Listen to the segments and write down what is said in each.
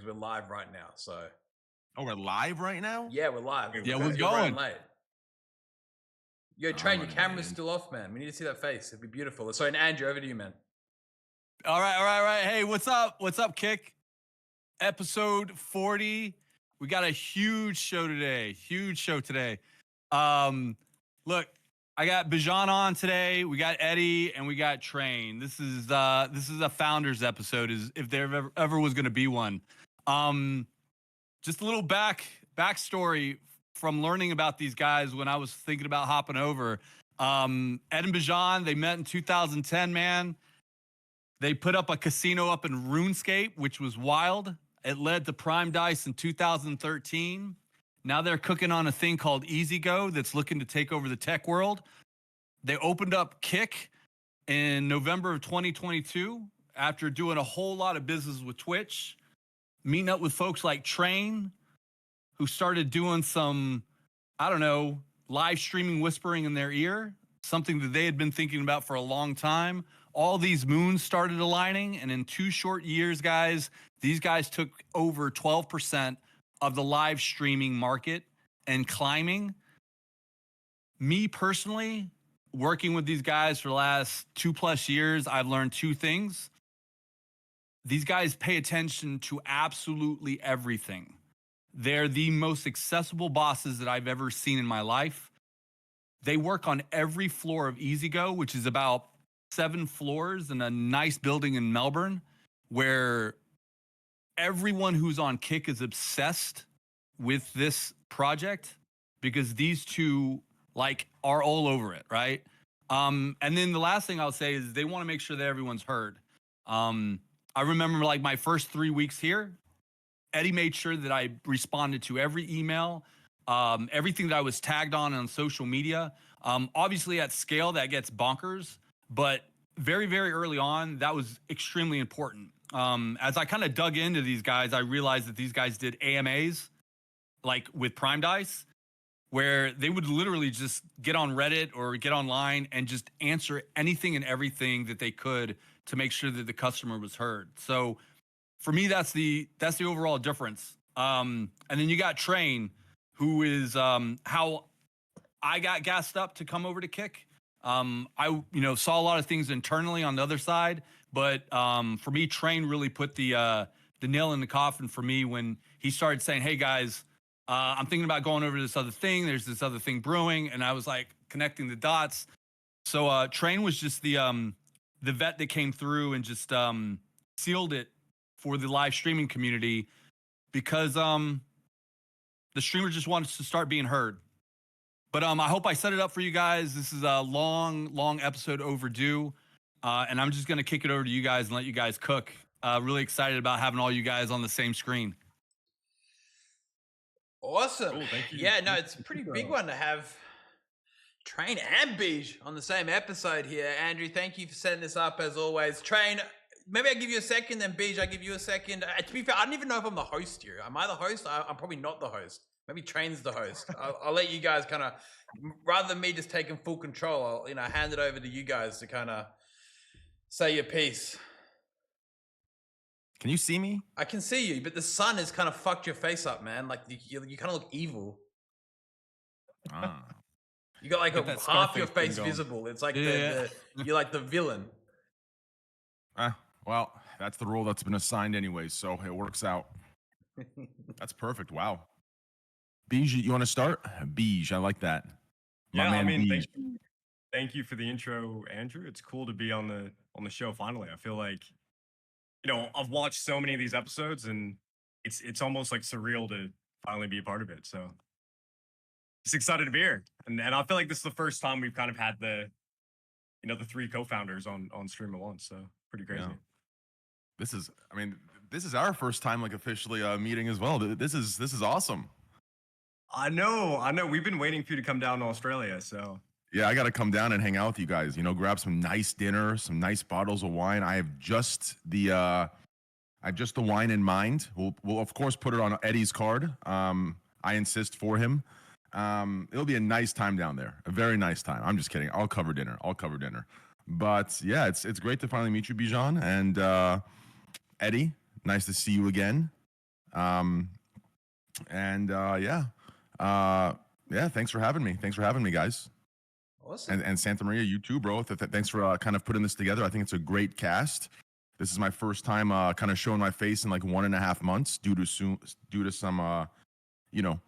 because we're live right now. So. Oh, we're live right now? Yeah, we're live. Yeah, we're going. Late. Yo, Train, your camera's still off, man. We need to see that face. It'd be beautiful. Sorry, and Andrew, over to you, man. All right. Hey, what's up? What's up, Kick? Episode 40. We got a huge show today. Look, I got Bijan on today. We got Eddie and we got Train. This is a founders episode, if there ever was going to be one. Just a little backstory from learning about these guys when I was thinking about hopping over. Ed and Bijan, they met in 2010, man. They put up a casino up in RuneScape, which was wild. It led to Prime Dice in 2013. Now they're cooking on a thing called EasyGo that's looking to take over the tech world. They opened up Kick in November of 2022 after doing a whole lot of business with Twitch, meeting up with folks like Train, who started doing some, I don't know, live streaming whispering in their ear, something that they had been thinking about for a long time. All these moons started aligning, and in 2 short years, guys, these guys took over 12% of the live streaming market and climbing. Me personally, working with these guys for the last 2+ years, I've learned 2 things. These guys pay attention to absolutely everything. They're the most accessible bosses that I've ever seen in my life. They work on every floor of EasyGo, which is about 7 floors in a nice building in Melbourne, where everyone who's on Kick is obsessed with this project because these two are all over it, right? And then the last thing I'll say is they want to make sure that everyone's heard. I remember my first 3 weeks here, Eddie made sure that I responded to every email, everything that I was tagged on social media. Obviously at scale that gets bonkers, but very, very early on, that was extremely important. As I kind of dug into these guys, I realized that these guys did AMAs, with Prime Dice, where they would literally just get on Reddit or get online and just answer anything and everything that they could to make sure that the customer was heard. So for me, that's the overall difference. And then you got Train, who is how I got gassed up to come over to Kick. I saw a lot of things internally on the other side, but for me, Train really put the nail in the coffin for me when he started saying, "Hey guys, I'm thinking about going over to this other thing. There's this other thing brewing," and I was connecting the dots. So Train was just the vet that came through and just sealed it for the live streaming community because the streamer just wanted to start being heard. But I hope I set it up for you guys. This is a long episode overdue, and I'm just gonna kick it over to you guys and let you guys cook. Really excited about having all you guys on the same screen. Awesome. Cool, thank you. Yeah, no, it's a pretty big one to have Train and Bij on the same episode here. Andrew, thank you for setting this up as always. Train, maybe I give you a second, then Bij, I give you a second. To be fair, I don't even know if I'm the host here. Am I the host? I'm probably not the host. Maybe Train's the host. I'll let you guys kind of, rather than me just taking full control, I'll hand it over to you guys to kind of say your piece. Can you see me? I can see you, but the sun has kind of fucked your face up, man. You kind of look evil. Ah. You got half your face visible. It's you're like the villain. Well, that's the role that's been assigned anyway, so it works out. That's perfect. Wow. Bij, you want to start? Bij, I like that. Thank you for the intro, Andrew. It's cool to be on the show finally. I feel like, I've watched so many of these episodes, and it's almost surreal to finally be a part of it. So just excited to be here. And I feel like this is the first time we've kind of had the 3 co-founders on stream at once. So pretty crazy. Yeah. This is our first time officially meeting as well. This is awesome. I know. We've been waiting for you to come down to Australia. So yeah, I got to come down and hang out with you guys. Grab some nice dinner, some nice bottles of wine. I have just the wine in mind. We'll of course put it on Eddie's card. I insist for him. It'll be a nice time down there. A very nice time. I'm just kidding. I'll cover dinner. But yeah, it's great to finally meet you, Bijan. And Eddie, nice to see you again. Yeah, thanks for having me. Thanks for having me, guys. Awesome. And Santamaria, you too, bro. Thanks for kind of putting this together. I think it's a great cast. This is my first time kind of showing my face in like 1.5 months due to some you know,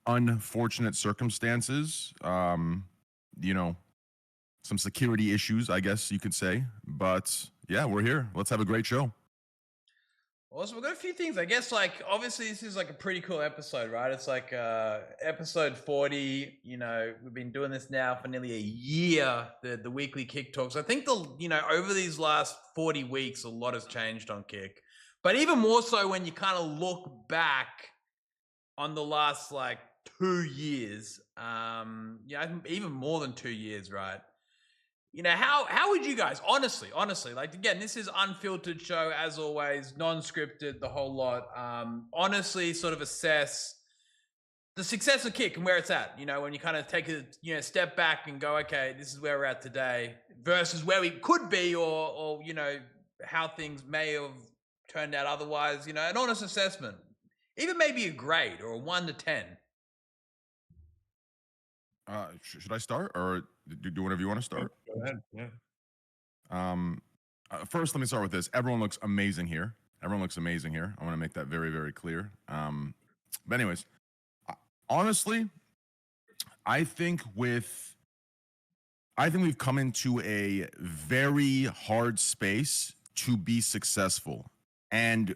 unfortunate circumstances. You know, some security issues, I guess you could say. But yeah, we're here. Let's have a great show. Awesome. We've got a few things. I guess, like, obviously, this is like a pretty cool episode, right? It's like episode 40. You know, we've been doing this now for nearly a year, the weekly Kick Talks. I think over these last 40 weeks, a lot has changed on Kick. But even more so when you kind of look back on the last, like, 2 years. Yeah, even more than 2 years, right? You know, how would you guys, honestly, like, again, this is unfiltered show, as always, non-scripted, the whole lot. Honestly, sort of assess the success of Kick and where it's at, you know, when you kind of take a step back and go, okay, this is where we're at today versus where we could be, or you know, how things may have turned out otherwise, you know, an honest assessment. Even maybe a grade or a 1 to 10. Should I start, or do whatever you want to start? Go ahead. Yeah. First, let me start with this. Everyone looks amazing here. Everyone looks amazing here. I want to make that very, very clear. But anyways, honestly, I think we've come into a very hard space to be successful, and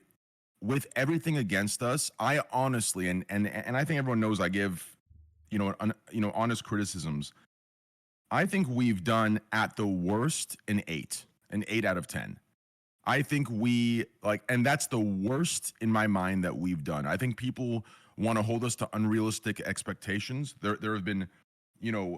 with everything against us, I honestly, and I think everyone knows I give, honest criticisms. I think we've done at the worst an 8 out of 10. I think and that's the worst in my mind that we've done. I think people want to hold us to unrealistic expectations. There have been,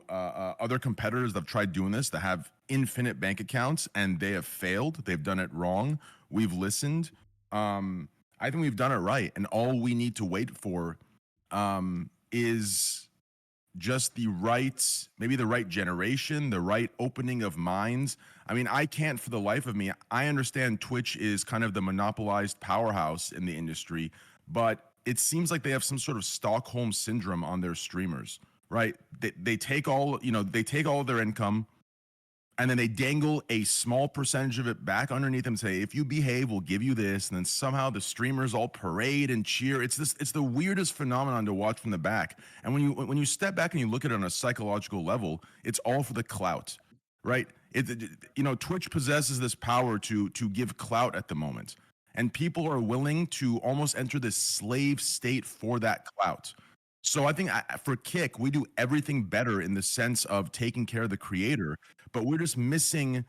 other competitors that have tried doing this that have infinite bank accounts and they have failed. They've done it wrong. We've listened. I think we've done it right, and all we need to wait for is just the right generation, the right opening of minds. I mean, I can't for the life of me. I understand Twitch is kind of the monopolized powerhouse in the industry, but it seems like they have some sort of Stockholm syndrome on their streamers, right? They take all of their income, and then they dangle a small percentage of it back underneath them and say, if you behave, we'll give you this. And then somehow the streamers all parade and cheer. It's the weirdest phenomenon to watch from the back. And when you step back and you look at it on a psychological level, it's all for the clout, right? Twitch possesses this power to give clout at the moment. And people are willing to almost enter this slave state for that clout. So I think for Kick, we do everything better in the sense of taking care of the creator, but we're just missing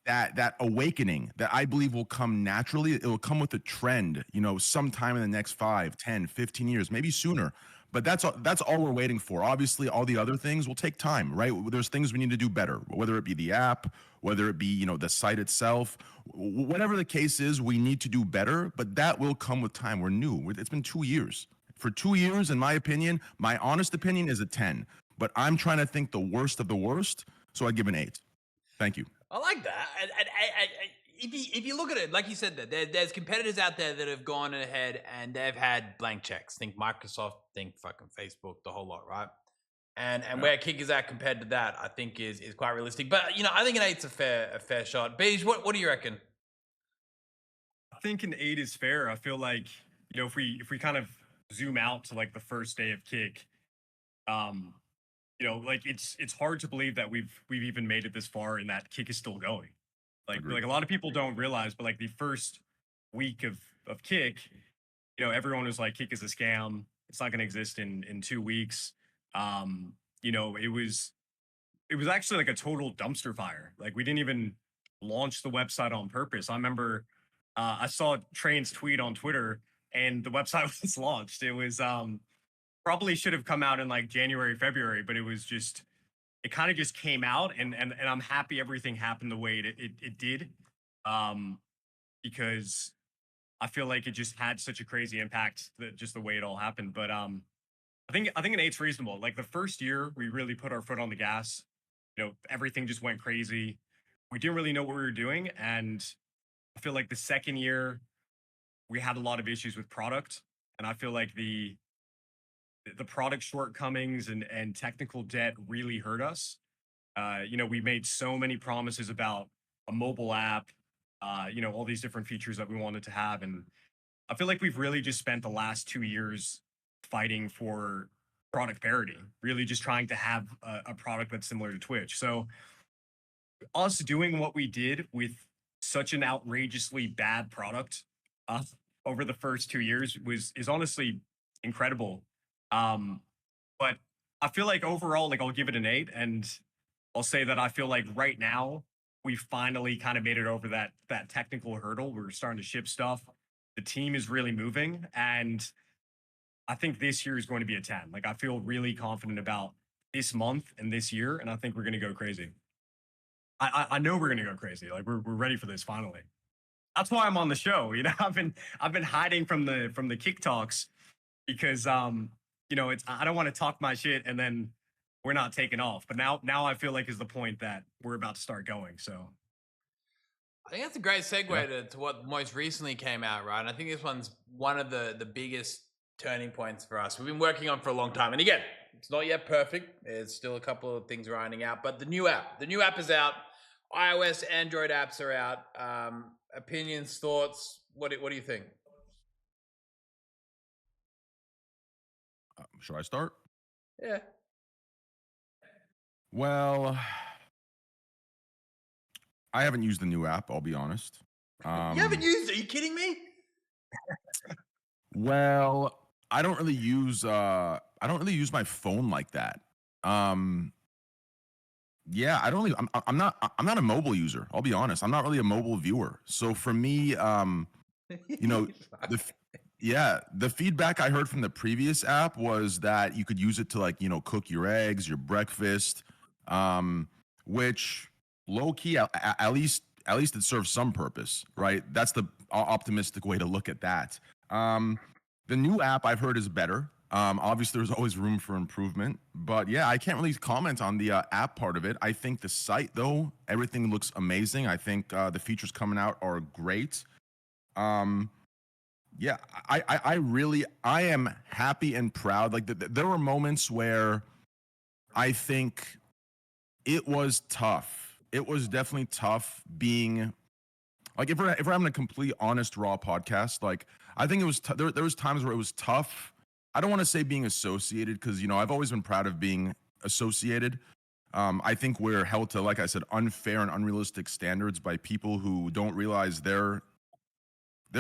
that awakening that I believe will come naturally. It will come with a trend, sometime in the next 5, 10, 15 years, maybe sooner. But that's all we're waiting for. Obviously, all the other things will take time, right? There's things we need to do better, whether it be the app, whether it be, the site itself, whatever the case is, we need to do better, but that will come with time. We're new. It's been 2 years. For 2 years, in my opinion, my honest opinion is a 10, but I'm trying to think the worst of the worst, so I give an 8. Thank you. I like that. If you look at it, like you said, there's competitors out there that have gone ahead and they've had blank checks. Think Microsoft, think fucking Facebook, the whole lot, right? And where Kick is at compared to that, I think is quite realistic. But I think an 8's a fair shot. Beige, what do you reckon? I think an 8 is fair. I feel like if we kind of zoom out to like the first day of Kick, like it's hard to believe that we've even made it this far and that Kick is still going. Like a lot of people don't realize, but like the first week of Kick, everyone was like, Kick is a scam. It's not going to exist in 2 weeks. It was actually like a total dumpster fire. Like we didn't even launch the website on purpose. I remember I saw Train's tweet on Twitter and the website was launched. It was probably should have come out in like January, February, but it kind of just came out, and I'm happy everything happened the way it did, because I feel like it just had such a crazy impact, just the way it all happened. But I think an 8's reasonable. Like the first year, we really put our foot on the gas. Everything just went crazy. We didn't really know what we were doing, and I feel like the second year, we had a lot of issues with product. and I feel like the product shortcomings and technical debt really hurt us. You know, we made so many promises about a mobile app, you know, all these different features that we wanted to have. And I feel like we've really just spent the last 2 years fighting for product parity, really just trying to have a product that's similar to Twitch. So us doing what we did with such an outrageously bad product uh, over the first 2 years is honestly incredible. Um, but I feel like overall, like I'll give it an 8, and I'll say that I feel like right now we finally kind of made it over that technical hurdle. We're starting to ship stuff. The team is really moving, and I think this year is going to be a 10. Like I feel really confident about this month and this year, and I think we're going to go crazy. I know we're going to go crazy. Like we're ready for this finally. That's why I'm on the show. You know, I've been hiding from the kick talks because you know, I don't want to talk my shit and then we're not taking off. But now I feel like is the point that we're about to start going. So I think that's a great segue to what most recently came out, right? And I think this one's one of the biggest turning points for us. We've been working on for a long time. And again, it's not yet perfect. There's still a couple of things ironing out. But the new app is out. iOS, Android apps are out. Opinions, thoughts. What do you think? Should I start? Yeah. Well, I haven't used the new app, I'll be honest. You haven't used it? Are you kidding me? Well, I don't really use my phone like that. Yeah, I don't really, I'm not a mobile user, I'll be honest. I'm not really a mobile viewer. So for me, you know, the feedback I heard from the previous app was that you could use it to, like, you know, cook your eggs, your breakfast, which low key at least it serves some purpose, right? That's the optimistic way to look at that. The new app I've heard is better. Obviously there's always room for improvement, but yeah, I can't really comment on the app part of it. I think the site though, everything looks amazing. I think the features coming out are great. Yeah, I am happy and proud. Like there were moments where I think it was tough. It was definitely tough being like, if we're having a complete honest raw podcast, like I think it was there was times where it was tough. I don't want to say being associated, because, you know, I've always been proud of being associated. I think we're held to, like I said, unfair and unrealistic standards by people who don't realize their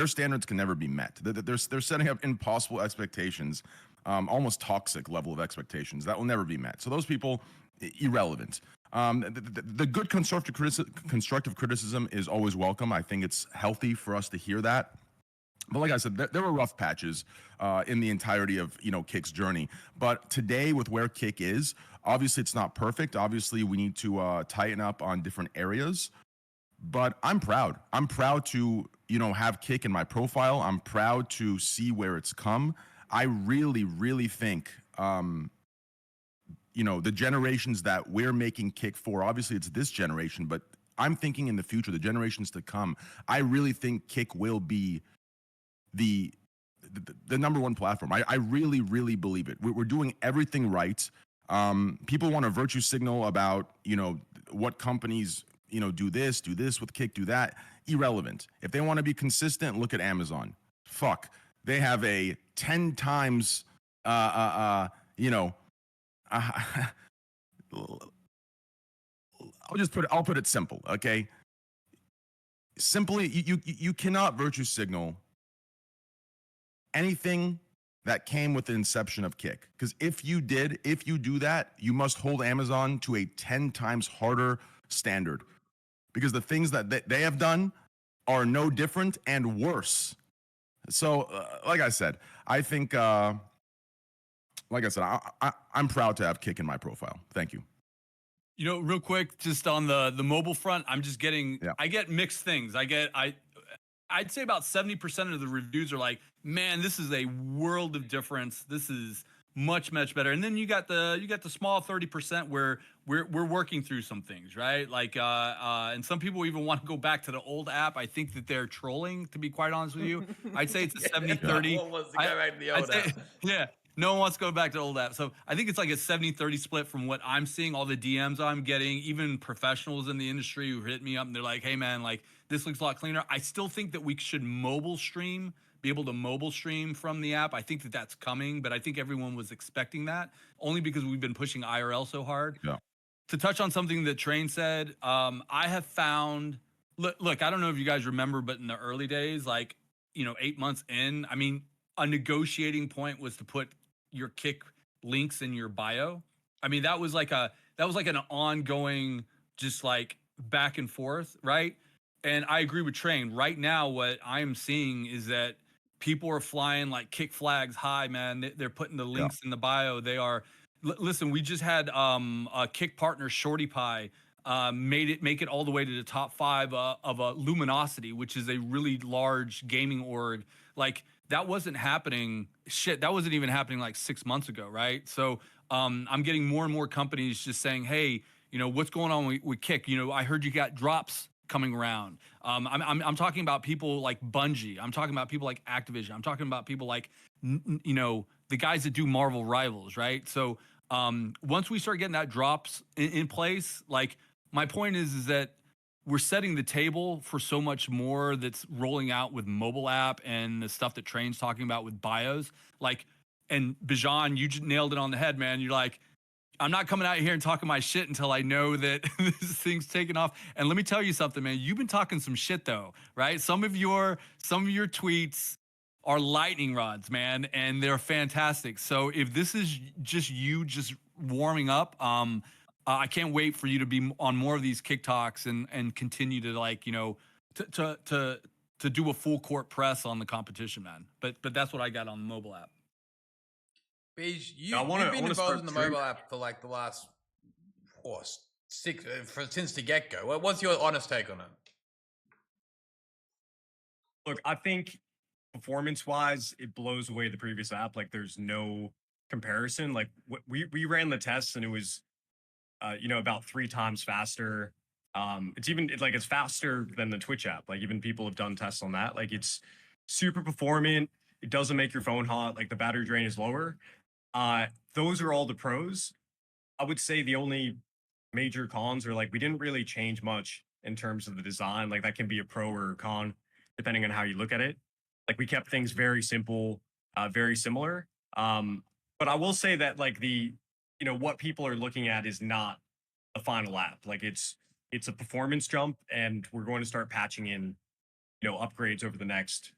standards can never be met. They're setting up impossible expectations, almost toxic level of expectations that will never be met. So those people, irrelevant. The good constructive criticism is always welcome. I think it's healthy for us to hear that. But like I said, there were rough patches in the entirety of, you know, Kick's journey. But today, with where Kick is, obviously it's not perfect. Obviously, we need to tighten up on different areas. But I'm proud. I'm proud to, you know, have Kick in my profile. I'm proud to see where it's come. I really, really think, you know, the generations that we're making Kick for, obviously it's this generation, but I'm thinking in the future, the generations to come, I really think Kick will be the number one platform. I really, really believe it. We're doing everything right. People want to virtue signal about, you know, what companies, you know, do this with Kick, do that. Irrelevant. If they want to be consistent, look at Amazon. Fuck. They have a 10 times, you know, I'll put it simple. Okay. Simply, you cannot virtue signal anything that came with the inception of Kick. Because if you do that, you must hold Amazon to a 10 times harder standard. Because the things that they have done are no different and worse. So, like I said, I think, like I said, I'm proud to have Kick in my profile. Thank you. You know, real quick, just on the mobile front, I'm just getting, I get mixed things. I'd say about 70% of the reviews are like, man, this is a world of difference. This is much better. And then you got the small 30% where we're working through some things, right? Like and some people even want to go back to the old app. I think that they're trolling, to be quite honest with you. I'd say it's a 70-30. No one wants to go back to the old app. Yeah, no one wants to go back to the old app. So I think it's like a 70-30 split from what I'm seeing, all the DMs I'm getting, even professionals in the industry who hit me up and they're like, hey man, like this looks a lot cleaner. I still think that we should mobile stream, be able to mobile stream from the app. I think that that's coming, but I think everyone was expecting that only because we've been pushing IRL so hard. Yeah. To touch on something that Train said, I have found, look, I don't know if you guys remember, but in the early days, like, 8 months in, I mean, a negotiating point was to put your kick links in your bio. I mean, that was like an ongoing, just like back and forth, right? And I agree with Train. Right now, what I'm seeing is that people are flying like kick flags high, man. They're putting the links in the bio. They are. Listen, we just had a kick partner, Shorty Pie, make it all the way to the top 5 of a Luminosity, which is a really large gaming org. Like that wasn't happening. That wasn't even happening like 6 months ago, right? So I'm getting more and more companies just saying, hey, what's going on with kick? I heard you got drops coming around. I'm talking about people like Bungie. I'm talking about people like Activision. I'm talking about people like the guys that do Marvel Rivals, right? So once we start getting that drops in place, like my point is that we're setting the table for so much more that's rolling out with mobile app and the stuff that Train's talking about with bios. Like, and Bijan, you just nailed it on the head, man. You're like, I'm not coming out here and talking my shit until I know that this thing's taking off. And let me tell you something, man. You've been talking some shit though, right? Some of your tweets are lightning rods, man, and they're fantastic. So if this is just you just warming up, I can't wait for you to be on more of these kick talks and continue to like, to do a full court press on the competition, man. But that's what I got on the mobile app. Beige, you've been involved in the mobile app for like the last since the get-go. What's your honest take on it? Look, I think performance-wise, it blows away the previous app. Like, there's no comparison. Like, we ran the tests and it was, about 3 times faster. It's faster than the Twitch app. Like, even people have done tests on that. Like, it's super performant. It doesn't make your phone hot. Like, the battery drain is lower. Those are all the pros. I would say the only major cons are like we didn't really change much in terms of the design. Like that can be a pro or a con depending on how you look at it. Like we kept things very simple, very similar. But I will say that like what people are looking at is not the final app. Like it's a performance jump, and we're going to start patching in, upgrades over the next,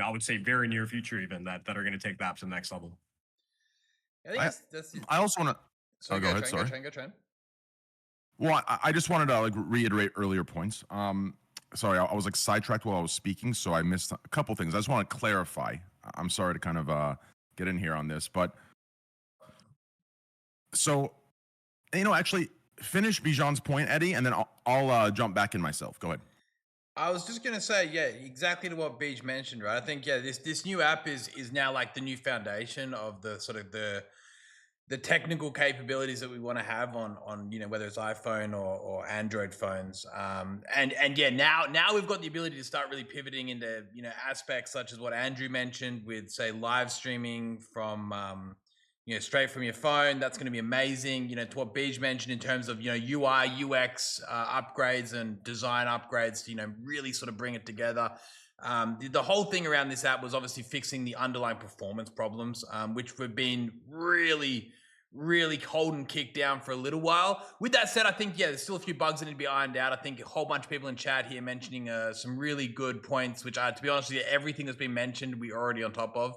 I would say very near future even that are going to take the app to the next level. I also want to. So go ahead. Sorry. Go train. Well, I just wanted to like reiterate earlier points. Sorry, I was like sidetracked while I was speaking, so I missed a couple things. I just want to clarify. I'm sorry to kind of get in here on this, but so actually finish Bijan's point, Eddie, and then I'll jump back in myself. Go ahead. I was just gonna say, yeah, exactly to what Beej mentioned, right? I think, yeah, this new app is now like the new foundation of the sort of the technical capabilities that we want to have on whether it's iPhone or Android phones. And yeah, now we've got the ability to start really pivoting into aspects such as what Andrew mentioned with, say, live streaming from straight from your phone. That's going to be amazing. To what Beej mentioned in terms of UI, UX upgrades and design upgrades to really sort of bring it together. The whole thing around this app was obviously fixing the underlying performance problems, which we've been really holding kick down for a little while. With that said, I think, yeah, there's still a few bugs that need to be ironed out. I think a whole bunch of people in chat here mentioning some really good points, which to be honest with you, everything that's been mentioned, we're already on top of.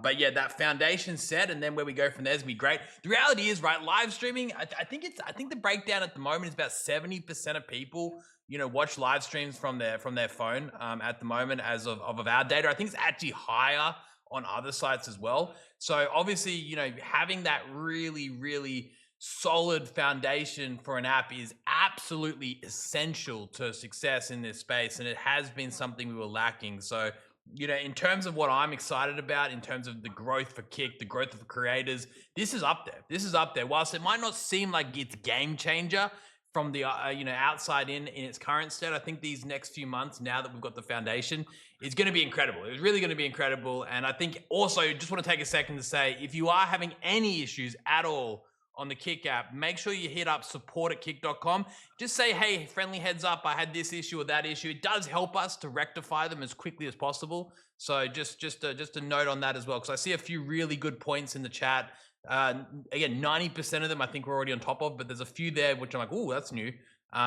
But yeah, that foundation set, and then where we go from there is gonna be great. The reality is, right, live streaming, I think the breakdown at the moment is about 70% of people watch live streams from their phone at the moment as of our data. I think it's actually higher on other sites as well. So obviously, having that really solid foundation for an app is absolutely essential to success in this space, and it has been something we were lacking. So you know, in terms of what I'm excited about, in terms of the growth for Kick, the growth of creators, this is up there. This is up there. Whilst it might not seem like it's game changer from the you know, outside in its current state, I think these next few months, now that we've got the foundation, is going to be incredible. It's really going to be incredible. And I think also just want to take a second to say, if you are having any issues at all on the Kick app, make sure you hit up support@kick.com. Just say, hey, friendly heads up, I had this issue or that issue. It does help us to rectify them as quickly as possible. So just a note on that as well, because I see a few really good points in the chat. Again, 90% of them I think we're already on top of, but there's a few there which I'm like, oh, that's new.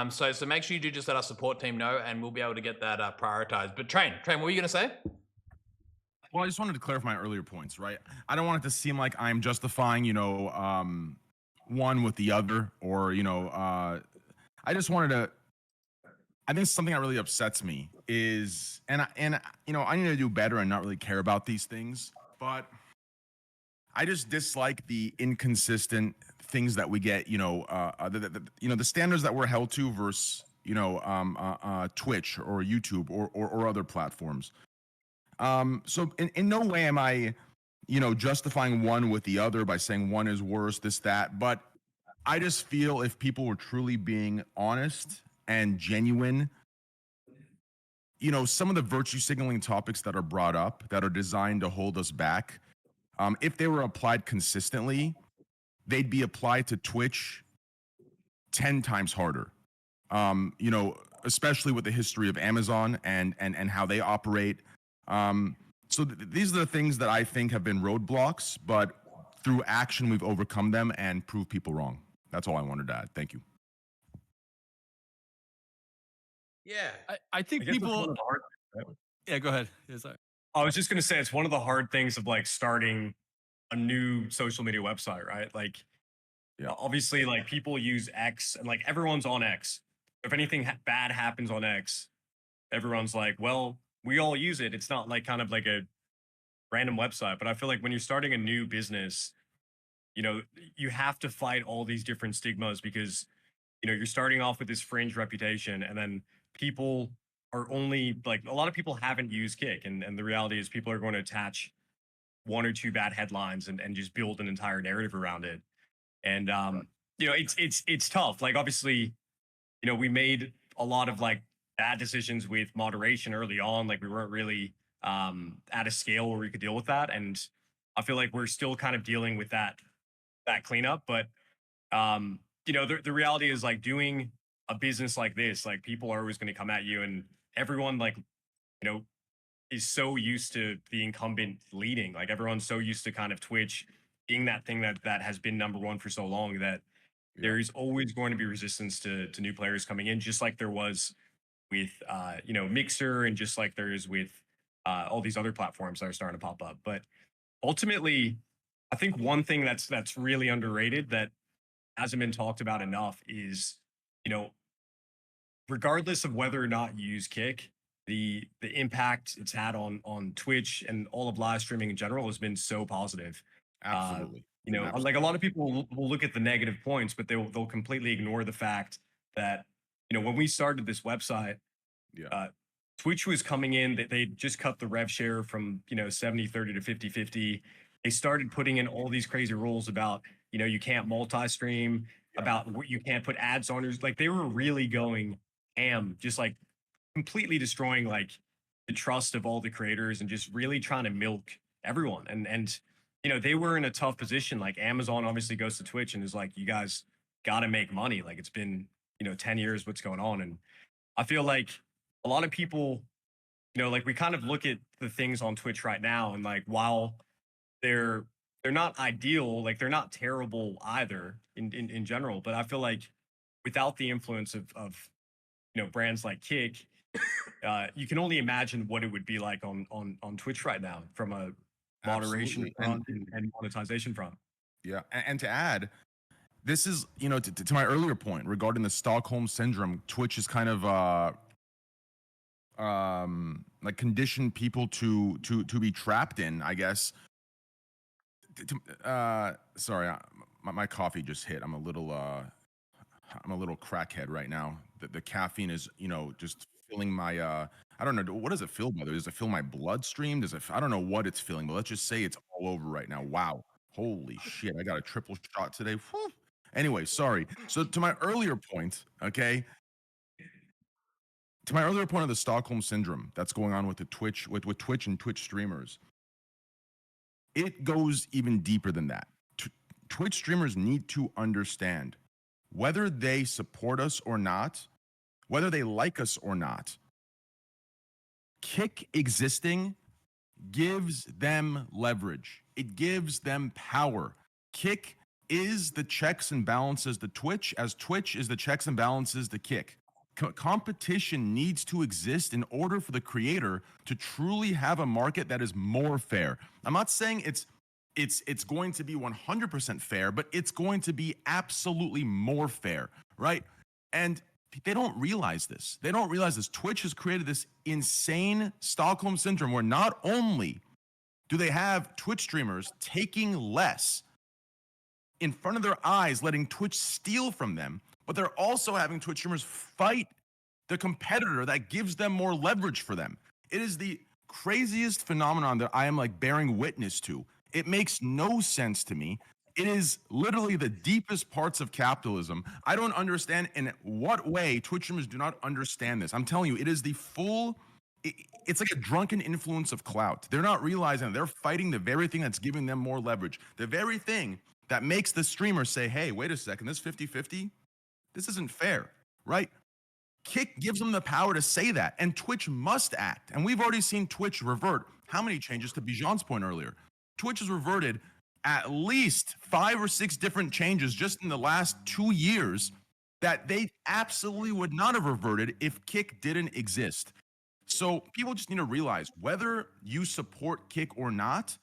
So make sure you do just let our support team know, and we'll be able to get that prioritized. But Train, what were you going to say? Well, I just wanted to clarify my earlier points, right? I don't want it to seem like I'm justifying, you know, one with the other, or, you know, I just wanted to, I think something that really upsets me is, and you know, I need to do better and not really care about these things, but I just dislike the inconsistent things that we get, you know, you know, the standards that we're held to versus, you know, Twitch or YouTube or other platforms. So in no way am I, you know, justifying one with the other by saying one is worse, this, that, but I just feel if people were truly being honest and genuine, you know, some of the virtue signaling topics that are brought up that are designed to hold us back, if they were applied consistently, they'd be applied to Twitch 10 times harder. You know, especially with the history of Amazon and how they operate. So these are the things that I think have been roadblocks, but through action, we've overcome them and proved people wrong. That's all I wanted to add. Thank you. Yeah. I think guess it's one people. of the hard things, right? Yeah, go ahead. Yeah, sorry. I was just gonna say it's one of the hard things of like starting a new social media website, right? Like, Yeah. obviously, like people use X, and like everyone's on X. If anything bad happens on X, everyone's like, well, we all use it. It's not like kind of like a random website. But I feel like when you're starting a new business, you know, you have to fight all these different stigmas because, you know, you're starting off with this fringe reputation, and then people are only like, a lot of people haven't used Kick, and the reality is people are going to attach one or two bad headlines and just build an entire narrative around it. And you know, it's tough. Like, obviously, you know, we made a lot of like bad decisions with moderation early on. Like, we weren't really at a scale where we could deal with that, and I feel like we're still kind of dealing with that cleanup. But you know, the reality is, like, doing a business like this, like, people are always going to come at you, and everyone, like, you know, is so used to the incumbent leading. Like, everyone's so used to kind of Twitch being that thing that has been number one for so long that there is always going to be resistance to new players coming in, just like there was with you know, Mixer, and just like there is with all these other platforms that are starting to pop up. But ultimately, I think one thing that's really underrated that hasn't been talked about enough is, you know, regardless of whether or not you use Kick, the impact it's had on Twitch and all of live streaming in general has been so positive. Absolutely. You know, Absolutely. like, a lot of people will look at the negative points, but they'll completely ignore the fact that, you know, when we started this website, Yeah. Twitch was coming in, that they just cut the rev share from, you know, 70-30 to 50-50. They started putting in all these crazy rules about, you know, you can't multi-stream, about what you can't put ads on yours. Like, they were really going ham, just like completely destroying like the trust of all the creators and just really trying to milk everyone. And you know, they were in a tough position. Like, Amazon obviously goes to Twitch and is like, you guys got to make money. Like, it's been, you know, 10 years, what's going on? And I feel like a lot of people, you know, like, we kind of look at the things on Twitch right now, and like, while they're not ideal, like, they're not terrible either in general. But I feel like without the influence of you know, brands like Kick, you can only imagine what it would be like on Twitch right now from a moderation Absolutely. front and monetization front. Yeah. And to add, this is, you know, to my earlier point regarding the Stockholm syndrome, Twitch is kind of like conditioned people to be trapped in, I guess. Sorry, my coffee just hit. I'm a little crackhead right now. The caffeine is, you know, just filling my I don't know. What does it feel, brother? Does it feel my bloodstream? Does it? I don't know what it's feeling, but let's just say it's all over right now. Wow. Holy shit. I got a triple shot today. Whew. Anyway, sorry. So to my earlier point, okay, to my earlier point of the Stockholm syndrome that's going on with the Twitch, with Twitch and Twitch streamers, it goes even deeper than that. Twitch streamers need to understand whether they support us or not, whether they like us or not. Kick existing gives them leverage. It gives them power. Kick is the checks and balances to Twitch, as Twitch is the checks and balances to Kick. Competition needs to exist in order for the creator to truly have a market that is more fair. I'm not saying it's going to be 100% fair, but it's going to be absolutely more fair, right? And they don't realize this. They don't realize this. Twitch has created this insane Stockholm syndrome where not only do they have Twitch streamers taking less in front of their eyes, letting Twitch steal from them, but they're also having Twitch streamers fight the competitor that gives them more leverage for them. It is the craziest phenomenon that I am like bearing witness to. It makes no sense to me. It is literally the deepest parts of capitalism. I don't understand in what way Twitch streamers do not understand this. I'm telling you, it is the full, it's like a drunken influence of clout. They're not realizing that they're fighting the very thing that's giving them more leverage. The very thing that makes the streamer say, hey, wait a second, this 50-50, this isn't fair, right? Kick gives them the power to say that, and Twitch must act. And we've already seen Twitch revert how many changes, to Bijan's point earlier. Twitch has reverted at least 5 or 6 different changes just in the last 2 years that they absolutely would not have reverted if Kick didn't exist. So people just need to realize whether you support Kick or not,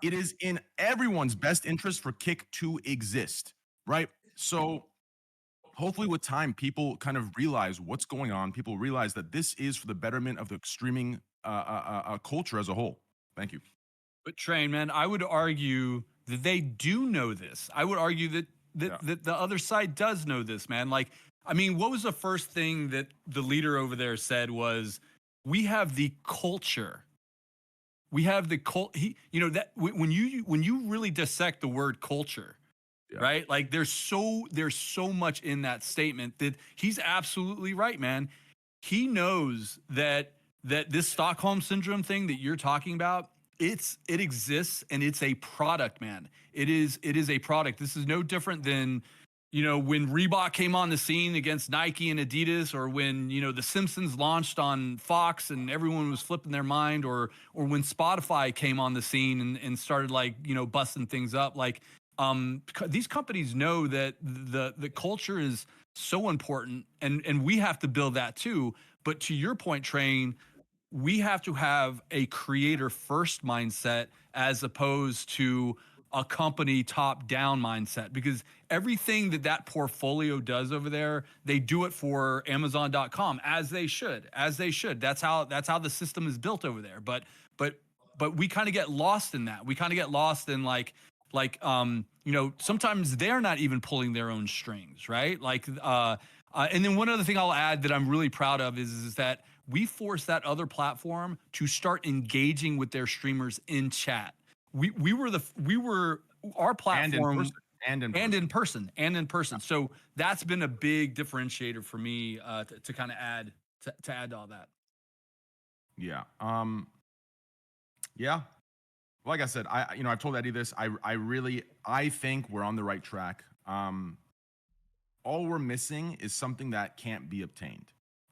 it is in everyone's best interest for Kick to exist, right? So hopefully with time, people kind of realize what's going on. People realize that this is for the betterment of the streaming culture as a whole. Thank you. But Train, man, I would argue that they do know this. I would argue that that the other side does know this, man. Like, I mean, what was the first thing that the leader over there said was, we have the culture. We have the you know, that when you really dissect the word culture, right? Like there's so much in that statement that he's absolutely right, man. He knows that this Stockholm syndrome thing that you're talking about, it exists and it's a product, man. It is a product. This is no different than, you know, when Reebok came on the scene against Nike and Adidas, or when, you know, The Simpsons launched on Fox and everyone was flipping their mind, or when Spotify came on the scene and started, like, you know, busting things up. Like, these companies know that the culture is so important, and we have to build that too. But to your point, Train, we have to have a creator first mindset as opposed to a company top down mindset, because everything that portfolio does over there, they do it for Amazon.com, as they should. That's how the system is built over there. But we kind of get lost in that. We kind of get lost in like you know, sometimes they're not even pulling their own strings, right? Like and then one other thing I'll add that I'm really proud of is that we forced that other platform to start engaging with their streamers in chat. We were our platform and in person. So that's been a big differentiator for me to kind of add to all that. Yeah. Yeah. Like I said, I've told Eddie this. I think we're on the right track. All we're missing is something that can't be obtained.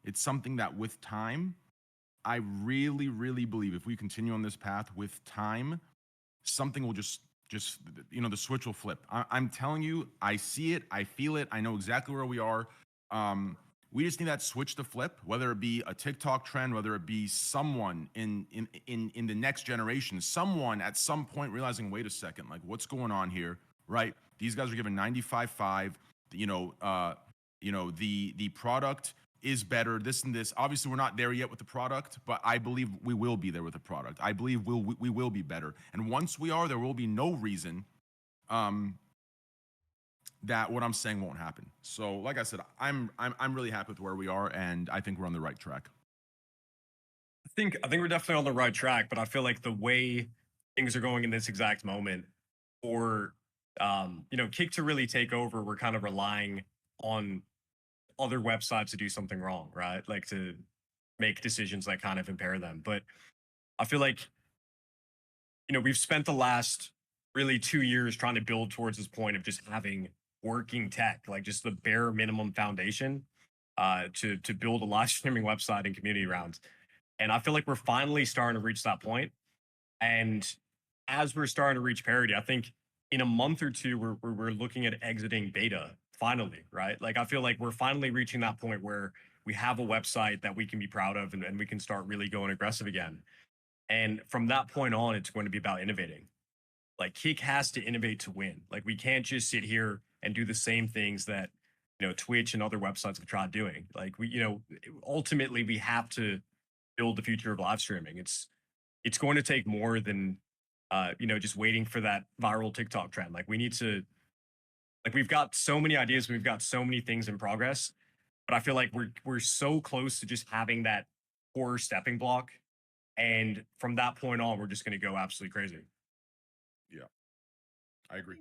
It's something that with time, I really, really believe if we continue on this path with time, something will just you know, the switch will flip. I'm telling you, I see it, I feel it, I know exactly where we are. We just need that switch to flip, whether it be a TikTok trend, whether it be someone in the next generation, someone at some point realizing, wait a second, like what's going on here, right? These guys are giving 95.5. You know, the product is better, this and this. Obviously, we're not there yet with the product, but I believe we will be there with the product. I believe we will be better. And once we are, there will be no reason that what I'm saying won't happen. So, like I said, I'm really happy with where we are, and I think we're on the right track. I think we're definitely on the right track, but I feel like the way things are going in this exact moment, for Kick to really take over, we're kind of relying on other websites to do something wrong, right? Like to make decisions that kind of impair them. But I feel like we've spent the last really 2 years trying to build towards this point of just having working tech, like just the bare minimum foundation to build a live streaming website and community around. And I feel like we're finally starting to reach that point. And as we're starting to reach parity, I think in a month or two, we're looking at exiting beta finally, right? Like I feel like we're finally reaching that point where we have a website that we can be proud of, and we can start really going aggressive again. And from that point on, it's going to be about innovating. Like Kick has to innovate to win. Like we can't just sit here and do the same things that Twitch and other websites have tried doing. Like ultimately we have to build the future of live streaming. It's going to take more than just waiting for that viral TikTok trend. Like we need to, like we've got so many ideas, we've got so many things in progress, but I feel like we're so close to just having that core stepping block. And from that point on, we're just going to go absolutely crazy. Yeah, I agree.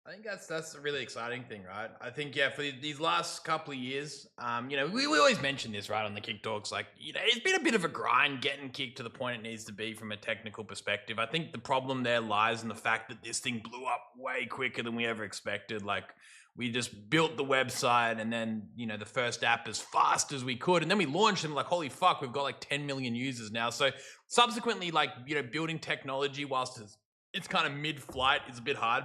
I think that's a really exciting thing, right? I think, for these last couple of years, we always mention this, right, on the Kick Talks. Like, it's been a bit of a grind getting Kick to the point it needs to be from a technical perspective. I think the problem there lies in the fact that this thing blew up way quicker than we ever expected. Like, we just built the website and then, the first app as fast as we could. And then we launched and like, holy fuck, we've got like 10 million users now. So subsequently, like, building technology whilst it's kind of mid-flight is a bit hard.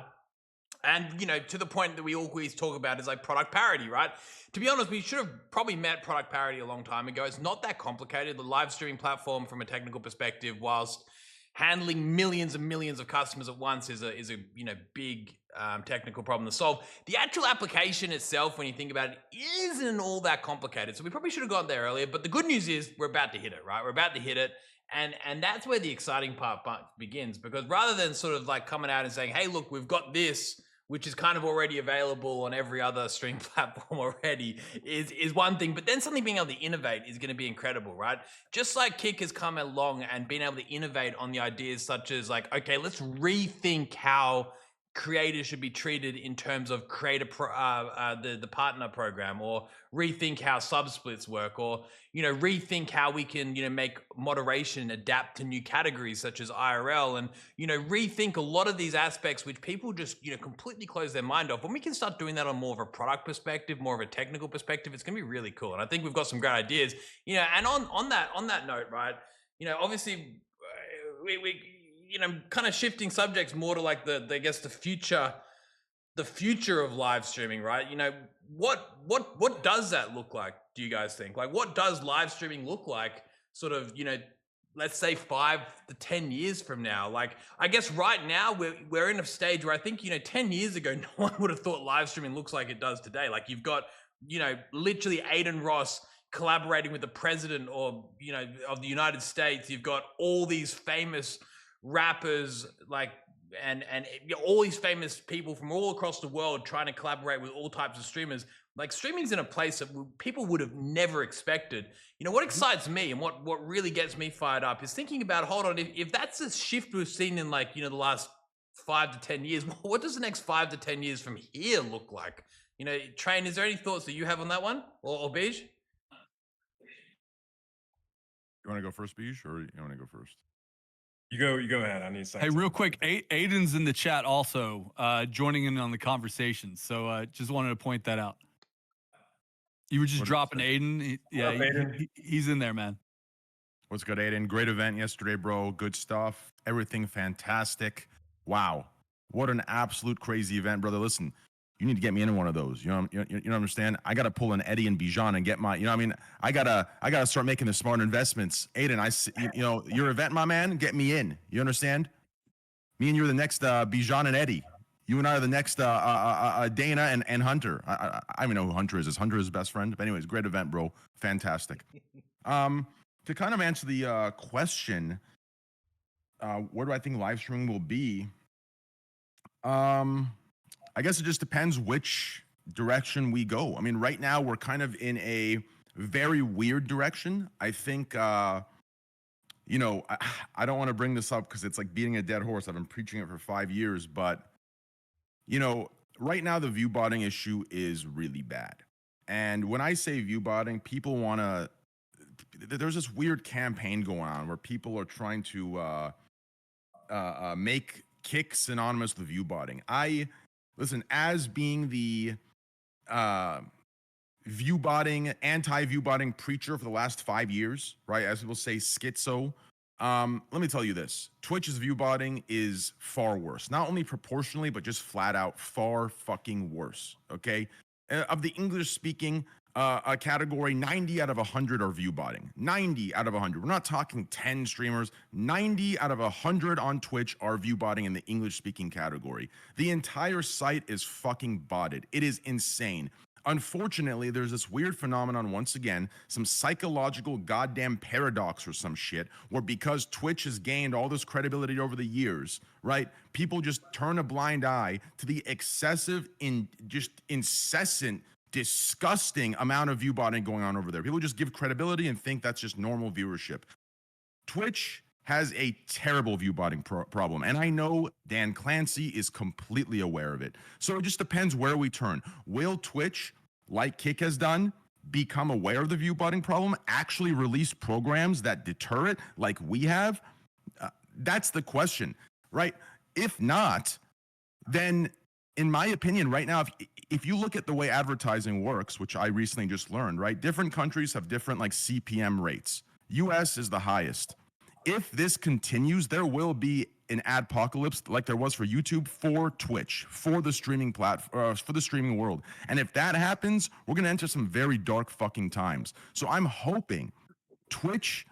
And, to the point that we always talk about is like product parity, right? To be honest, we should have probably met product parity a long time ago. It's not that complicated. The live streaming platform from a technical perspective, whilst handling millions and millions of customers at once is a big technical problem to solve. The actual application itself, when you think about it, isn't all that complicated. So we probably should have gone there earlier. But the good news is we're about to hit it, right? We're about to hit it. And that's where the exciting part begins, because rather than sort of like coming out and saying, hey, look, we've got this, which is kind of already available on every other stream platform already, is one thing. But then something being able to innovate is going to be incredible, right? Just like Kick has come along and been able to innovate on the ideas such as like, okay, let's rethink how creators should be treated in terms of the partner program, or rethink how subsplits work, or rethink how we can make moderation adapt to new categories such as IRL, and rethink a lot of these aspects which people just completely close their mind off. When we can start doing that on more of a product perspective, more of a technical perspective, it's gonna be really cool. And I think we've got some great ideas. And on that note, right, obviously we kind of shifting subjects more to like the future of live streaming, right? What does that look like, do you guys think? Like, what does live streaming look like sort of, let's say 5 to 10 years from now? Like, I guess right now we're in a stage where I think, 10 years ago, no one would have thought live streaming looks like it does today. Like, you've got, literally AdinRoss collaborating with the president of the United States. You've got all these famous rappers, like, and all these famous people from all across the world trying to collaborate with all types of streamers. Like, streaming's in a place that people would have never expected. What excites me and what really gets me fired up is thinking about, hold on, if that's a shift we've seen in like, the last 5 to 10 years, what does the next 5 to 10 years from here look like? Train, is there any thoughts that you have on that one? Or Bij? You want to go first, Bij, or you want to go first? You go ahead. I need a second. Hey, real quick, Adin's in the chat also, joining in on the conversation. So just wanted to point that out. You were just dropping Adin. He's in there, man. What's good, Adin? Great event yesterday, bro. Good stuff. Everything fantastic. Wow. What an absolute crazy event, brother. Listen, you need to get me in one of those. You understand? I got to pull an Eddie and Bijan and get my, I gotta start making the smart investments. Adin, your event, my man, get me in. You understand? Me and you're the next Bijan and Eddie. You and I are the next Dana and Hunter. I don't even know who Hunter is. Is Hunter his best friend? But anyways, great event, bro. Fantastic. To kind of answer the question, where do I think live streaming will be? I guess it just depends which direction we go. I mean, right now we're kind of in a very weird direction. I think, you know, I don't want to bring this up because it's like beating a dead horse. I've been preaching it for 5 years, but, you know, right now the view botting issue is really bad. And when I say view botting, people want to, there's this weird campaign going on where people are trying to make kick synonymous with view botting. Listen, as being the view botting, anti-view botting preacher for the last 5 years, right? As people say, schizo. Let me tell you this: Twitch's view botting is far worse. Not only proportionally, but just flat out far fucking worse. Okay, of the English-speaking category, 90 out of 100 are view botting. 90 out of 100. We're not talking 10 streamers. 90 out of 100 on Twitch are view botting in the English-speaking category. The entire site is fucking botted. It is insane. Unfortunately, there's this weird phenomenon once again, some psychological goddamn paradox or some shit, where because Twitch has gained all this credibility over the years, right? People just turn a blind eye to the excessive, just incessant, disgusting amount of view botting going on over there. People just give credibility and think that's just normal viewership. Twitch has a terrible view botting problem, and I know Dan Clancy is completely aware of it. So it just depends where we turn. Will Twitch, like Kick has done, become aware of the view botting problem, actually release programs that deter it like we have? That's the question, right? If not, then in my opinion right now, if you look at the way advertising works, which I recently just learned, right? Different countries have different like CPM rates. US is the highest. If this continues, there will be an adpocalypse like there was for YouTube for Twitch, for the streaming for the streaming world. And if that happens, we're going to enter some very dark fucking times. So I'm hoping Twitch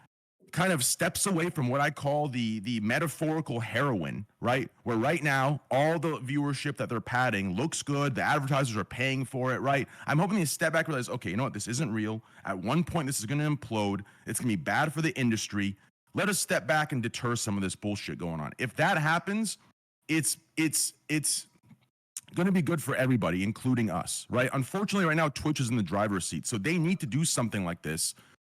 kind of steps away from what I call the metaphorical heroin, right? Where right now, all the viewership that they're padding looks good. The advertisers are paying for it, right? I'm hoping they step back and realize, okay, you know what? This isn't real. At one point, this is going to implode. It's going to be bad for the industry. Let us step back and deter some of this bullshit going on. If that happens, it's going to be good for everybody, including us, right? Unfortunately, right now, Twitch is in the driver's seat. So they need to do something like this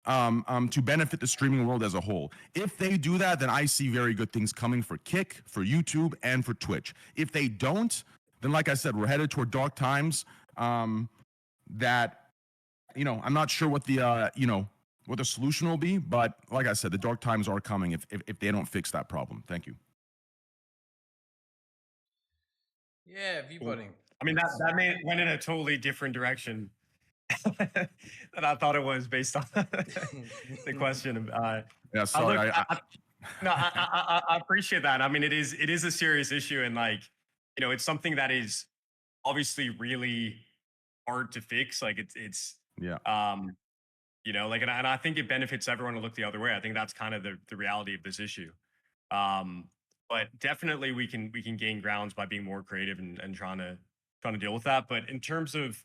to benefit the streaming world as a whole. If they do that, then I see very good things coming for Kick, for YouTube, and for Twitch. If they don't, then like I said, we're headed toward dark times that, you know, I'm not sure what the, you know, what the solution will be, but like I said, the dark times are coming if they don't fix that problem. Thank you. Yeah, view botting. I mean, that went in a totally different direction than I thought it was based on the question. Yeah, sorry. I appreciate that. I mean, it is a serious issue, and like, you know, it's something that is obviously really hard to fix. Like it's yeah. You know, like, and I think it benefits everyone to look the other way. I think that's kind of the reality of this issue. But definitely we can gain grounds by being more creative and trying to deal with that. But in terms of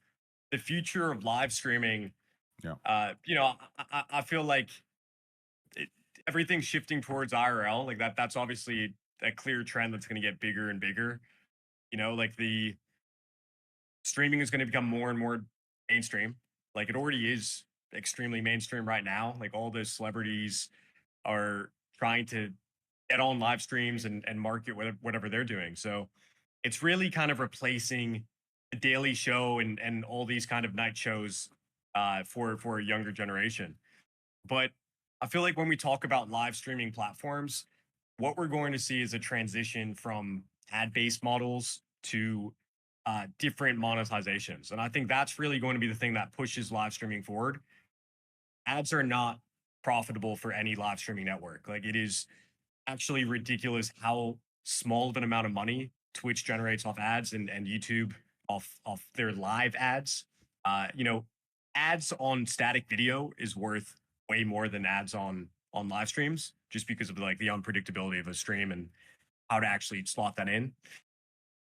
the future of live streaming, yeah, you know, I feel like everything's shifting towards IRL. Like that's obviously a clear trend that's going to get bigger and bigger. You know, like the streaming is going to become more and more mainstream. Like it already is extremely mainstream right now. Like all the celebrities are trying to get on live streams and market whatever they're doing. So it's really kind of replacing the daily show and all these kind of night shows for a younger generation. But I feel like when we talk about live streaming platforms, what we're going to see is a transition from ad-based models to different monetizations. And I think that's really going to be the thing that pushes live streaming forward. Ads are not profitable for any live streaming network. Like it is actually ridiculous how small of an amount of money Twitch generates off ads and YouTube off their live ads. You know, ads on static video is worth way more than ads on live streams, just because of like the unpredictability of a stream and how to actually slot that in.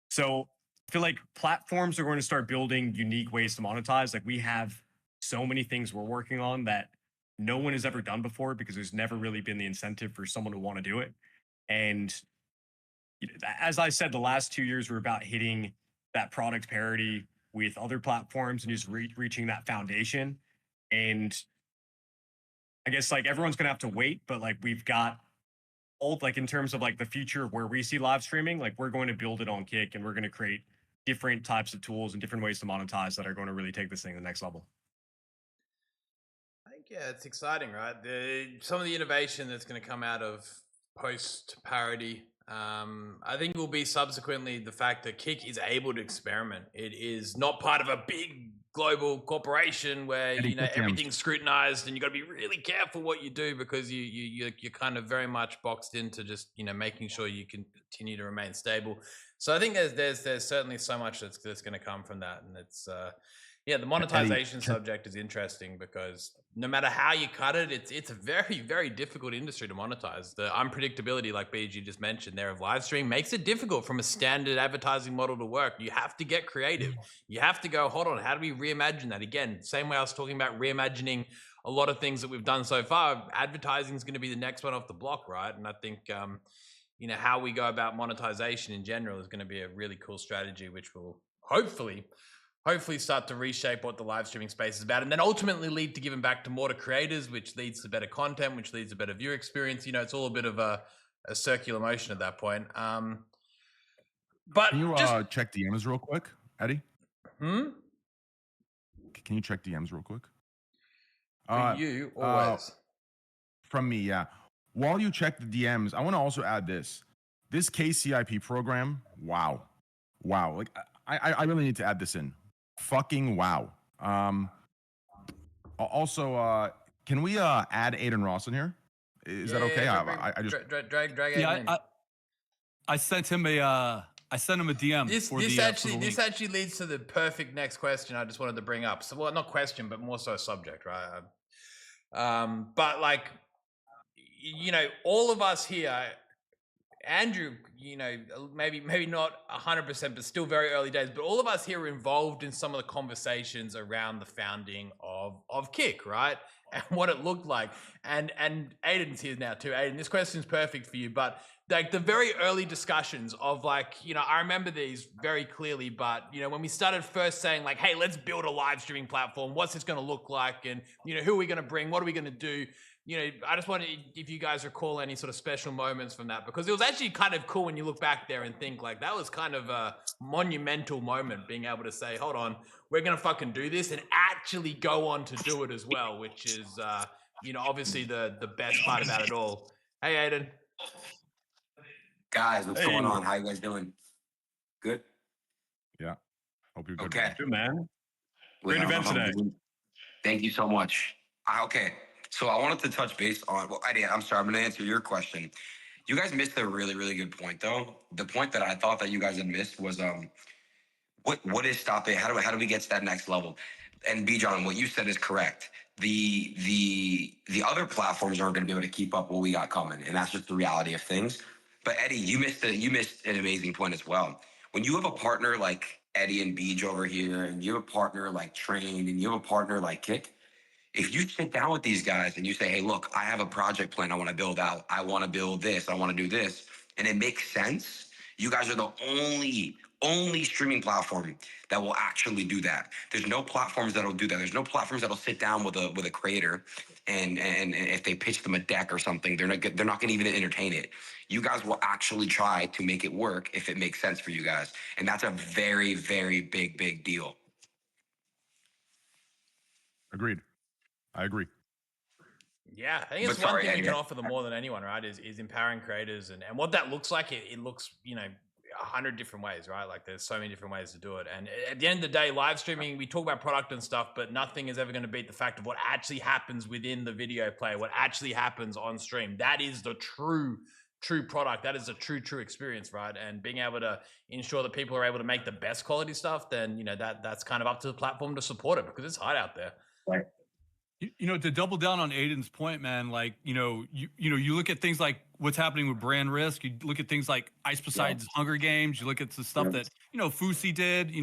So I feel like platforms are going to start building unique ways to monetize. Like we have so many things we're working on that no one has ever done before because there's never really been the incentive for someone to want to do it. And you know, as I said, the last 2 years were about hitting that product parity with other platforms and just reaching that foundation. And I guess like everyone's gonna have to wait, but like we've got like in terms of like the future of where we see live streaming, like we're going to build it on Kick and we're going to create different types of tools and different ways to monetize that are going to really take this thing to the next level. I think, yeah, it's exciting, right? Some of the innovation that's going to come out of post parody, I think will be subsequently the fact that Kick is able to experiment. It is not part of a big global corporation where everything's scrutinized and you got to be really careful what you do because you're kind of very much boxed into just making sure you can continue to remain stable. So I think there's certainly so much that's going to come from that, and it's the monetization subject is interesting because no matter how you cut it, it's a very, very difficult industry to monetize. The unpredictability, like BG just mentioned there, of live stream makes it difficult from a standard advertising model to work. You have to get creative. You have to go, hold on, how do we reimagine that? Again, same way I was talking about reimagining a lot of things that we've done so far. Advertising is going to be the next one off the block, right? And I think how we go about monetization in general is going to be a really cool strategy, which will hopefully start to reshape what the live streaming space is about, and then ultimately lead to giving back to more to creators, which leads to better content, which leads to better viewer experience. It's all a bit of a circular motion at that point. But can you check DMs real quick, Eddie? Can you check DMs real quick? For you, always. From me, yeah. While you check the DMs, I want to also add this KCIP program. Wow. Like I really need to add this in. Fucking wow. Also, can we add AdinRoss in here? Is that okay? I just drag Aiden in. I sent him a DM. This actually leads to the perfect next question I just wanted to bring up. So, well, not question, but more so subject, right? But like, all of us here. Andrew, maybe not 100%, but still very early days. But all of us here are involved in some of the conversations around the founding of Kick, right? And what it looked like. And Adin's here now too. Adin, this question is perfect for you. But like the very early discussions of like, I remember these very clearly. But when we started first saying like, hey, let's build a live streaming platform. What's this going to look like? And who are we going to bring? What are we going to do? I just wondered if you guys recall any sort of special moments from that, because it was actually kind of cool when you look back there and think like that was kind of a monumental moment, being able to say, hold on, we're going to fucking do this and actually go on to do it as well, which is, obviously the best part about it all. Hey, Adin. Guys, what's going on? How you guys doing? Good? Yeah. Hope you're good. Okay. Good, man. Great event today. Thank you so much. Okay. So I wanted to touch base on, I'm sorry, I'm going to answer your question. You guys missed a really, really good point, though. The point that I thought that you guys had missed was, what is stopping? How do we get to that next level? And Bijan, what you said is correct. The other platforms aren't going to be able to keep up what we got coming, and that's just the reality of things. But Eddie, you missed an amazing point as well. When you have a partner like Eddie and Beej over here, and you have a partner like Train, and you have a partner like Kick, if you sit down with these guys and you say, hey, look, I have a project plan I want to build out. I want to build this. I want to do this. And it makes sense. You guys are the only streaming platform that will actually do that. There's no platforms that'll do that. There's no platforms that'll sit down with a creator and if they pitch them a deck or something, they're not going to even entertain it. You guys will actually try to make it work if it makes sense for you guys. And that's a very, very big deal. Agreed. I agree. Yeah, I think it's one thing we can offer them more than anyone, right? Is empowering creators, and what that looks like. It looks 100 different ways, right? Like there's so many different ways to do it. And at the end of the day, live streaming, we talk about product and stuff, but nothing is ever going to beat the fact of what actually happens within the video player, what actually happens on stream. That is the true product. That is a true experience, right? And being able to ensure that people are able to make the best quality stuff, then that's kind of up to the platform to support it, because it's hard out there. Right. To double down on Aiden's point, man, like, you look at things like what's happening with brand risk. You look at things like Ice Poseidon's Hunger Games. You look at the stuff that, Fousey did,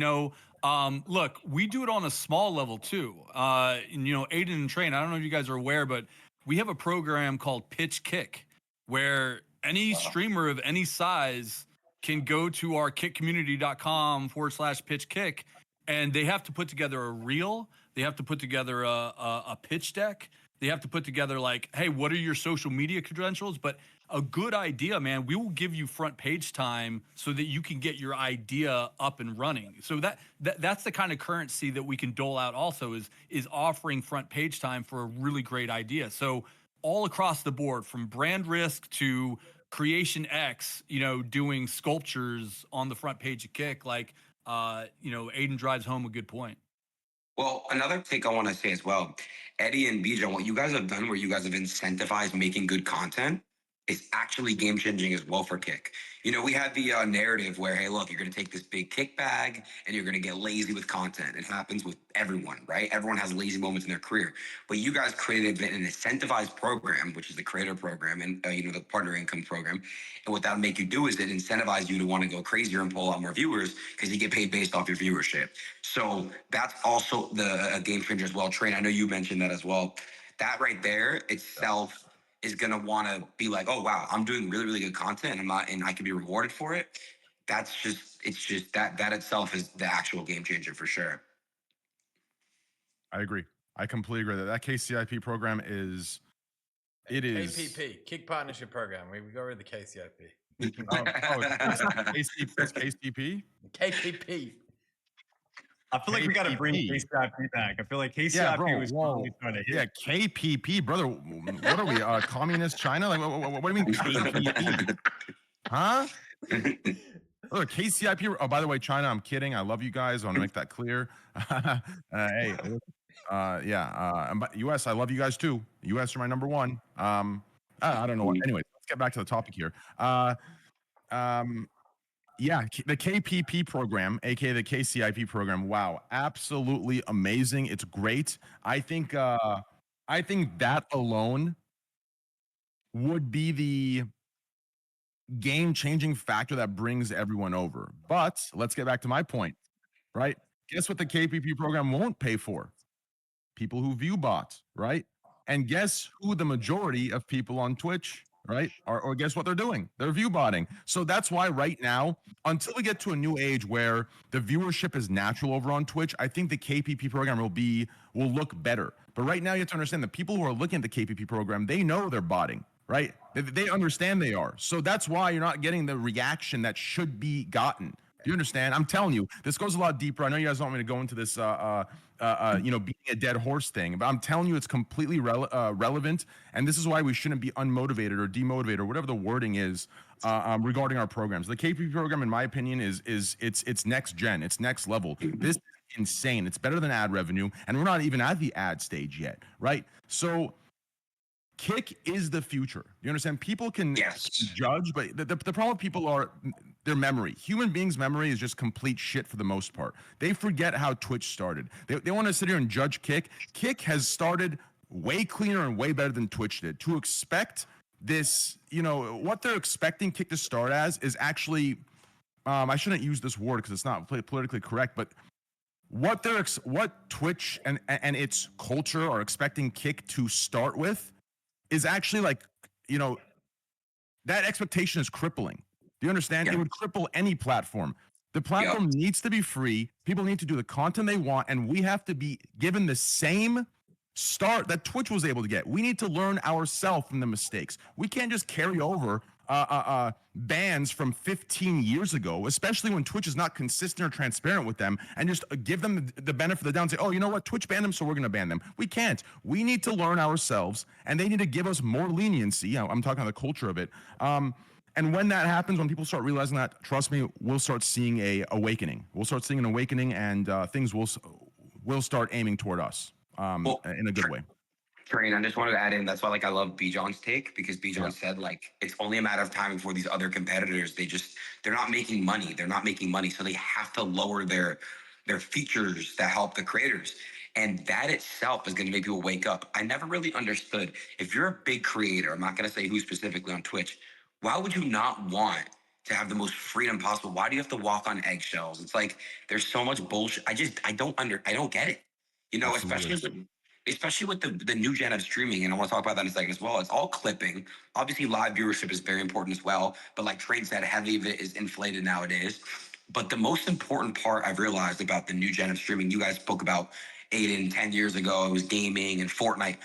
look, we do it on a small level too. Aiden and Train, I don't know if you guys are aware, but we have a program called Pitch Kick, where any streamer of any size can go to our kickcommunity.com/pitch kick, and they have to put together a reel. They have to put together a pitch deck. They have to put together like, hey, what are your social media credentials? But a good idea, man, we will give you front page time so that you can get your idea up and running. So that's the kind of currency that we can dole out also is offering front page time for a really great idea. So all across the board, from brand risk to Creation X, doing sculptures on the front page of Kick, like, Adin drives home a good point. Well, another take I want to say as well, Eddie and Bijan, what you guys have done where you guys have incentivized making good content is actually game changing as well for Kick. We had the narrative where, hey, look, you're going to take this big kick bag and you're going to get lazy with content. It happens with everyone, right? Everyone has lazy moments in their career. But you guys created an incentivized program, which is the creator program and, the partner income program. And what that'll make you do is it incentivize you to want to go crazier and pull out more viewers because you get paid based off your viewership. So that's also a game changer as well. Train, I know you mentioned that as well. That right there itself is going to want to be like, oh, wow, I'm doing really, really good content and I can be rewarded for it. It's just that itself is the actual game changer for sure. I agree. I completely agree that KCIP program is KPP, Kick Partnership Program. We got rid of the KCIP. KCP? KPP. I feel like we got to bring KCIP back. I feel like KCIP was probably trying to hit. Yeah, KPP, brother. What are we, communist China? Like, what do you mean KPP? Huh? Look, KCIP. Oh, by the way, China, I'm kidding. I love you guys. I want to make that clear. Hey, US, I love you guys too. US are my number one. I don't know what. Anyway, let's get back to the topic here. Yeah, the KPP program, aka the KCIP program. Wow, absolutely amazing. It's great. I think that alone would be the game-changing factor that brings everyone over. But let's get back to my point, right? Guess what the KPP program won't pay for? People who view bots, right? And guess who the majority of people on Twitch, right? Or guess what they're doing? They're view botting. So that's why right now, until we get to a new age where the viewership is natural over on Twitch, I think the KPP program will look better. But right now you have to understand the people who are looking at the KPP program, they know they're botting, right? They understand they are. So that's why you're not getting the reaction that should be gotten. Do you understand? I'm telling you, this goes a lot deeper. I know you guys want me to go into this, being a dead horse thing, but I'm telling you, it's completely relevant. And this is why we shouldn't be unmotivated or demotivated or whatever the wording is regarding our programs. The KPP program, in my opinion, it's next gen. It's next level. This is insane. It's better than ad revenue, and we're not even at the ad stage yet, right? So Kick is the future. You understand? People can judge, but the problem with people are their memory. Human beings' memory is just complete shit for the most part. They forget how Twitch started. They want to sit here and judge Kick. Kick has started way cleaner and way better than Twitch did. To expect this, what they're expecting Kick to start as is actually, I shouldn't use this word because it's not politically correct, but what Twitch and its culture are expecting Kick to start with is actually like, that expectation is crippling. Do you understand? Yeah. It would cripple any platform. The platform needs to be free. People need to do the content they want, and we have to be given the same start that Twitch was able to get. We need to learn ourselves from the mistakes. We can't just carry over bans from 15 years ago, especially when Twitch is not consistent or transparent with them, and just give them the benefit of the doubt and say, oh, you know what, Twitch banned them, so we're going to ban them. We can't. We need to learn ourselves, and they need to give us more leniency. I'm talking about the culture of it. And when that happens, when people start realizing that, trust me, we'll start seeing an awakening. We'll start seeing an awakening, and things will start aiming toward us in a good way. Train, I just wanted to add in, that's why I love Bijan's take, because Bijan said it's only a matter of time before these other competitors, they're not making money. They're not making money. So they have to lower their features that help the creators. And that itself is going to make people wake up. I never really understood, if you're a big creator, I'm not going to say who specifically on Twitch, why would you not want to have the most freedom possible? Why do you have to walk on eggshells? It's like, there's so much bullshit. I don't get it. Especially with the new gen of streaming, and I want to talk about that in a second as well. It's all clipping. Obviously, live viewership is very important as well, but like Train said, heavy of it is inflated nowadays. But the most important part I've realized about the new gen of streaming, you guys spoke about Adin 10 years ago, it was gaming and Fortnite.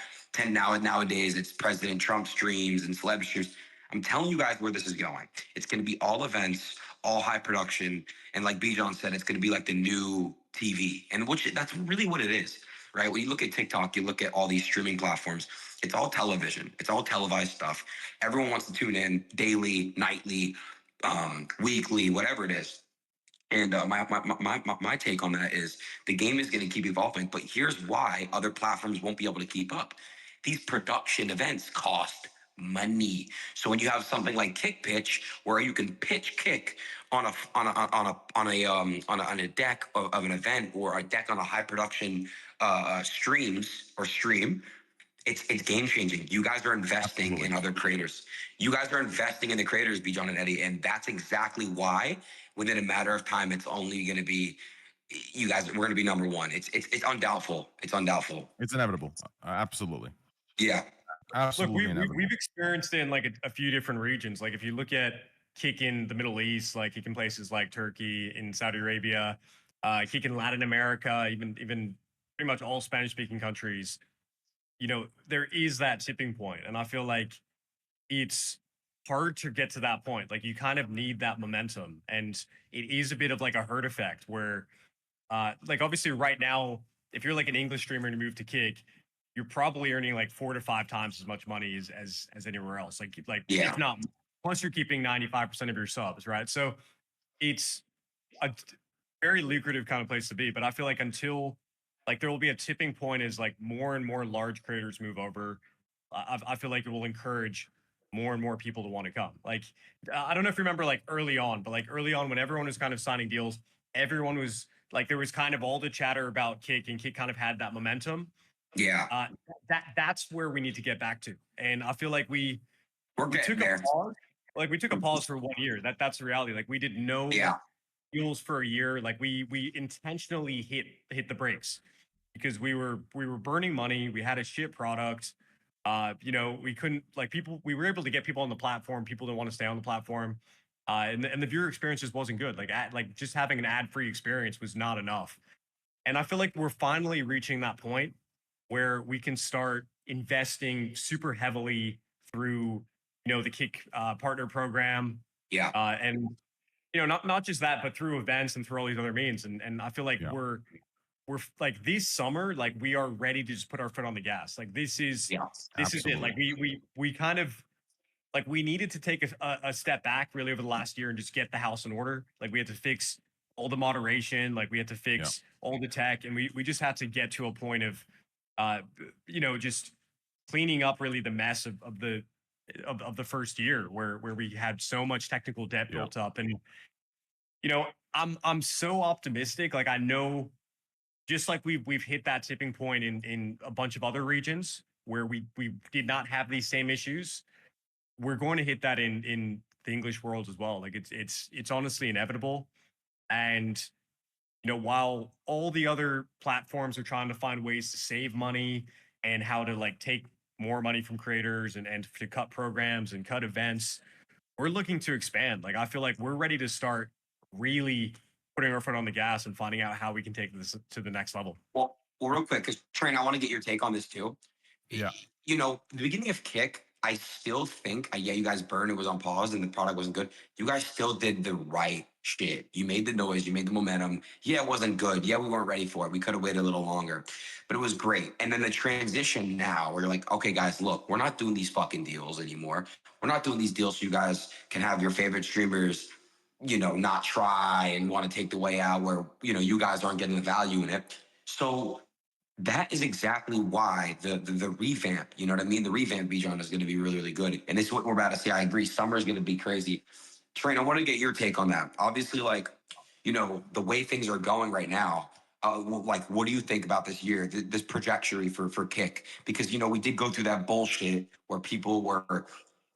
Nowadays, it's President Trump streams and celeb streams. I'm telling you guys where this is going. It's going to be all events, all high production. And like Bijan said, it's going to be like the new TV. And that's really what it is, right? When you look at TikTok, you look at all these streaming platforms, it's all television. It's all televised stuff. Everyone wants to tune in daily, nightly, weekly, whatever it is. And my take on that is the game is going to keep evolving, but here's why other platforms won't be able to keep up. These production events cost money. So when you have something like Kick Pitch, where you can pitch kick on a deck of an event, or a deck on a high production stream, it's game changing. You guys are investing in other creators. You guys are investing in the creators, Bijan and Eddie, and that's exactly why within a matter of time, it's only going to be you guys. We're going to be number one. It's undoubtful. It's undoubtful. It's inevitable. Absolutely. Yeah. Absolutely. Look, we've experienced it in like a few different regions. Like if you look at kick in the Middle East, like kick in places like Turkey, in Saudi Arabia, kick in Latin America, even pretty much all Spanish speaking countries. You know, there is that tipping point, and I feel like it's hard to get to that point. Like you kind of need that momentum, and it is a bit of like a herd effect where, like obviously right now, if you're like an English streamer and you move to kick, you're probably earning like 4 to 5 times as much money as anywhere else. Like Yeah. if not, plus you're keeping 95% of your subs, right? So it's a very lucrative kind of place to be. But I feel like until like there will be a tipping point as like more and more large creators move over, I feel like it will encourage more and more people to want to come. Like I don't know if you remember like early on, but like early on when everyone was kind of signing deals, everyone was like there was kind of all the chatter about Kick, and Kick kind of had that momentum. Yeah. That's where we need to get back to. And I feel like we took there. a pause. Like we took a pause for 1 year. That's the reality. Like we did no deals for a year. Like we intentionally hit the brakes because we were burning money. We had a shit product. You know, we couldn't like people. We were able to get people on the platform. People didn't want to stay on the platform, and the viewer experience just wasn't good. Like just having an ad-free experience was not enough. And I feel like we're finally reaching that point where we can start investing super heavily through, you know, the Kick partner program. Yeah. And you know, not just that, but through events and through all these other means. And I feel like we're like this summer, like we are ready to just put our foot on the gas. Like this is it. Like we kind of like we needed to take a step back really over the last year and just get the house in order. Like we had to fix all the moderation, like we had to fix all the tech, and we just had to get to a point of you know, just cleaning up really the mess of the first year where we had so much technical debt built up. And you know, I'm so optimistic. Like I know just like we've hit that tipping point in a bunch of other regions where we did not have these same issues, we're going to hit that in the English world as well. Like it's honestly inevitable. And you know, while all the other platforms are trying to find ways to save money and how to like take more money from creators and to cut programs and cut events, we're looking to expand. Like I feel like we're ready to start really putting our foot on the gas and finding out how we can take this to the next level. Well, real quick, because Train, I want to get your take on this too. Yeah. You know, the beginning of Kick, I still think, yeah, you guys burned, it was on pause and the product wasn't good. You guys still did the right shit. You made the noise, you made the momentum. Yeah, it wasn't good. Yeah, we weren't ready for it. We could have waited a little longer, but it was great. And then the transition now where you're like, okay, guys, look, we're not doing these fucking deals anymore. We're not doing these deals so you guys can have your favorite streamers, you know, not try and want to take the way out where, you know, you guys aren't getting the value in it. So that is exactly why the revamp, you know what I mean? The revamp, Bijan, is going to be really, really good. And this is what we're about to see. I agree. Summer is going to be crazy. Train, I want to get your take on that. Obviously, like, you know, the way things are going right now, like, what do you think about this year, this trajectory for Kick? Because, you know, we did go through that bullshit where people were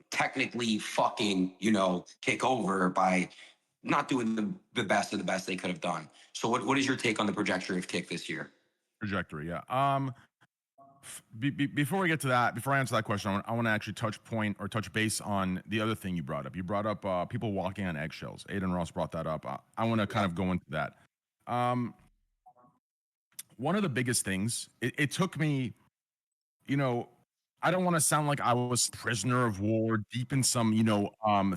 technically fucking, you know, Kick over by not doing the best of the best they could have done. So what is your take on the trajectory of Kick this year? Trajectory, yeah. Before we get to that, before I answer that question, I want to actually touch base on the other thing you brought up. You brought up people walking on eggshells. AdinRoss brought that up. I want to kind of go into that. one of the biggest things, it took me, you know, I don't want to sound like I was prisoner of war deep in some,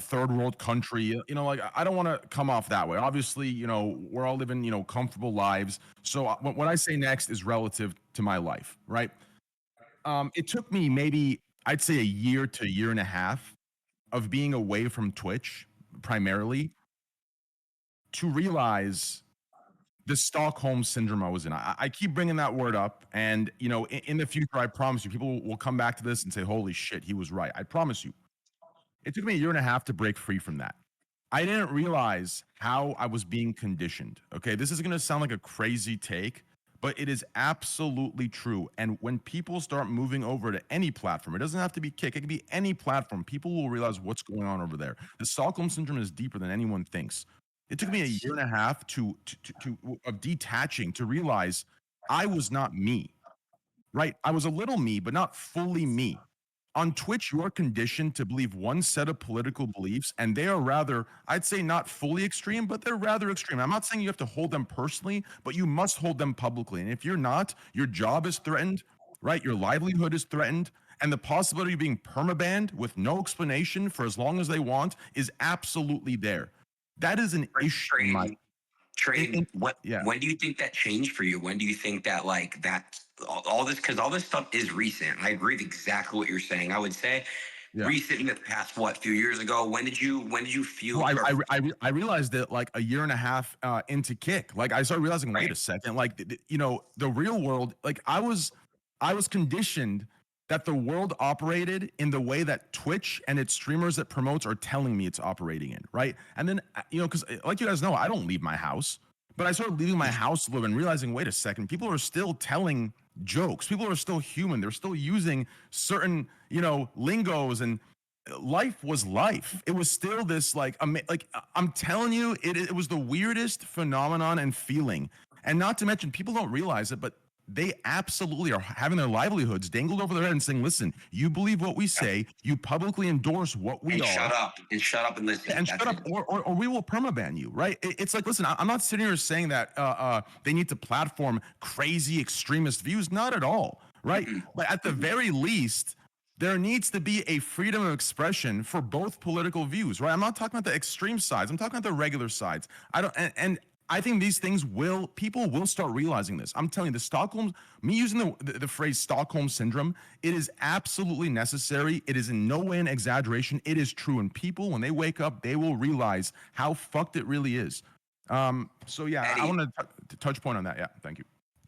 third world country. Like I don't want to come off that way. Obviously, we're all living, comfortable lives. So what I say next is relative to my life, right? It took me maybe, I'd say a year to a year and a half of being away from Twitch primarily to realize the Stockholm syndrome I was in. I keep bringing that word up, and in the future, I promise you, people will come back to this and say, "Holy shit, he was right." I promise you. It took me a year and a half to break free from that. I didn't realize how I was being conditioned. Okay, this is going to sound like a crazy take, but it is absolutely true. And when people start moving over to any platform, it doesn't have to be Kick, it can be any platform, people will realize what's going on over there. The Stockholm syndrome is deeper than anyone thinks. It took me a year and a half of detaching to realize I was not me, right? I was a little me, but not fully me. On Twitch, you are conditioned to believe one set of political beliefs, and they are rather, I'd say, not fully extreme, but they're rather extreme. I'm not saying you have to hold them personally, but you must hold them publicly. And if you're not, your job is threatened, right? Your livelihood is threatened, and the possibility of being permabanned with no explanation for as long as they want is absolutely there. That is an issue. When do you think that changed for you? When do you think that all this, because all this stuff is recent. I agree with exactly what you're saying. I would say recent in the past, few years ago. When did you feel? Well, I realized that like a year and a half into Kick, like I started realizing, wait a second, like the real world, like I was conditioned that the world operated in the way that Twitch and its streamers that promotes are telling me it's operating in, right? And then, because like you guys know, I don't leave my house, but I started leaving my house a little and realizing, wait a second, people are still telling jokes. People are still human. They're still using certain, lingos, and life was life. It was still this like I'm telling you, it was the weirdest phenomenon and feeling. And not to mention, people don't realize it, but they absolutely are having their livelihoods dangled over their head and saying, listen, you believe what we say, you publicly endorse what we are. Shut up and listen. And shut up, or we will permaban you, right? It's like, listen, I'm not sitting here saying that they need to platform crazy extremist views. Not at all, right? But at the very least, there needs to be a freedom of expression for both political views, right? I'm not talking about the extreme sides. I'm talking about the regular sides. I think these things people will start realizing this. I'm telling you, me using the phrase Stockholm syndrome, it is absolutely necessary. It is in no way an exaggeration. It is true. And people, when they wake up, they will realize how fucked it really is. So yeah, Eddie, I want to touch point on that. Yeah, thank you.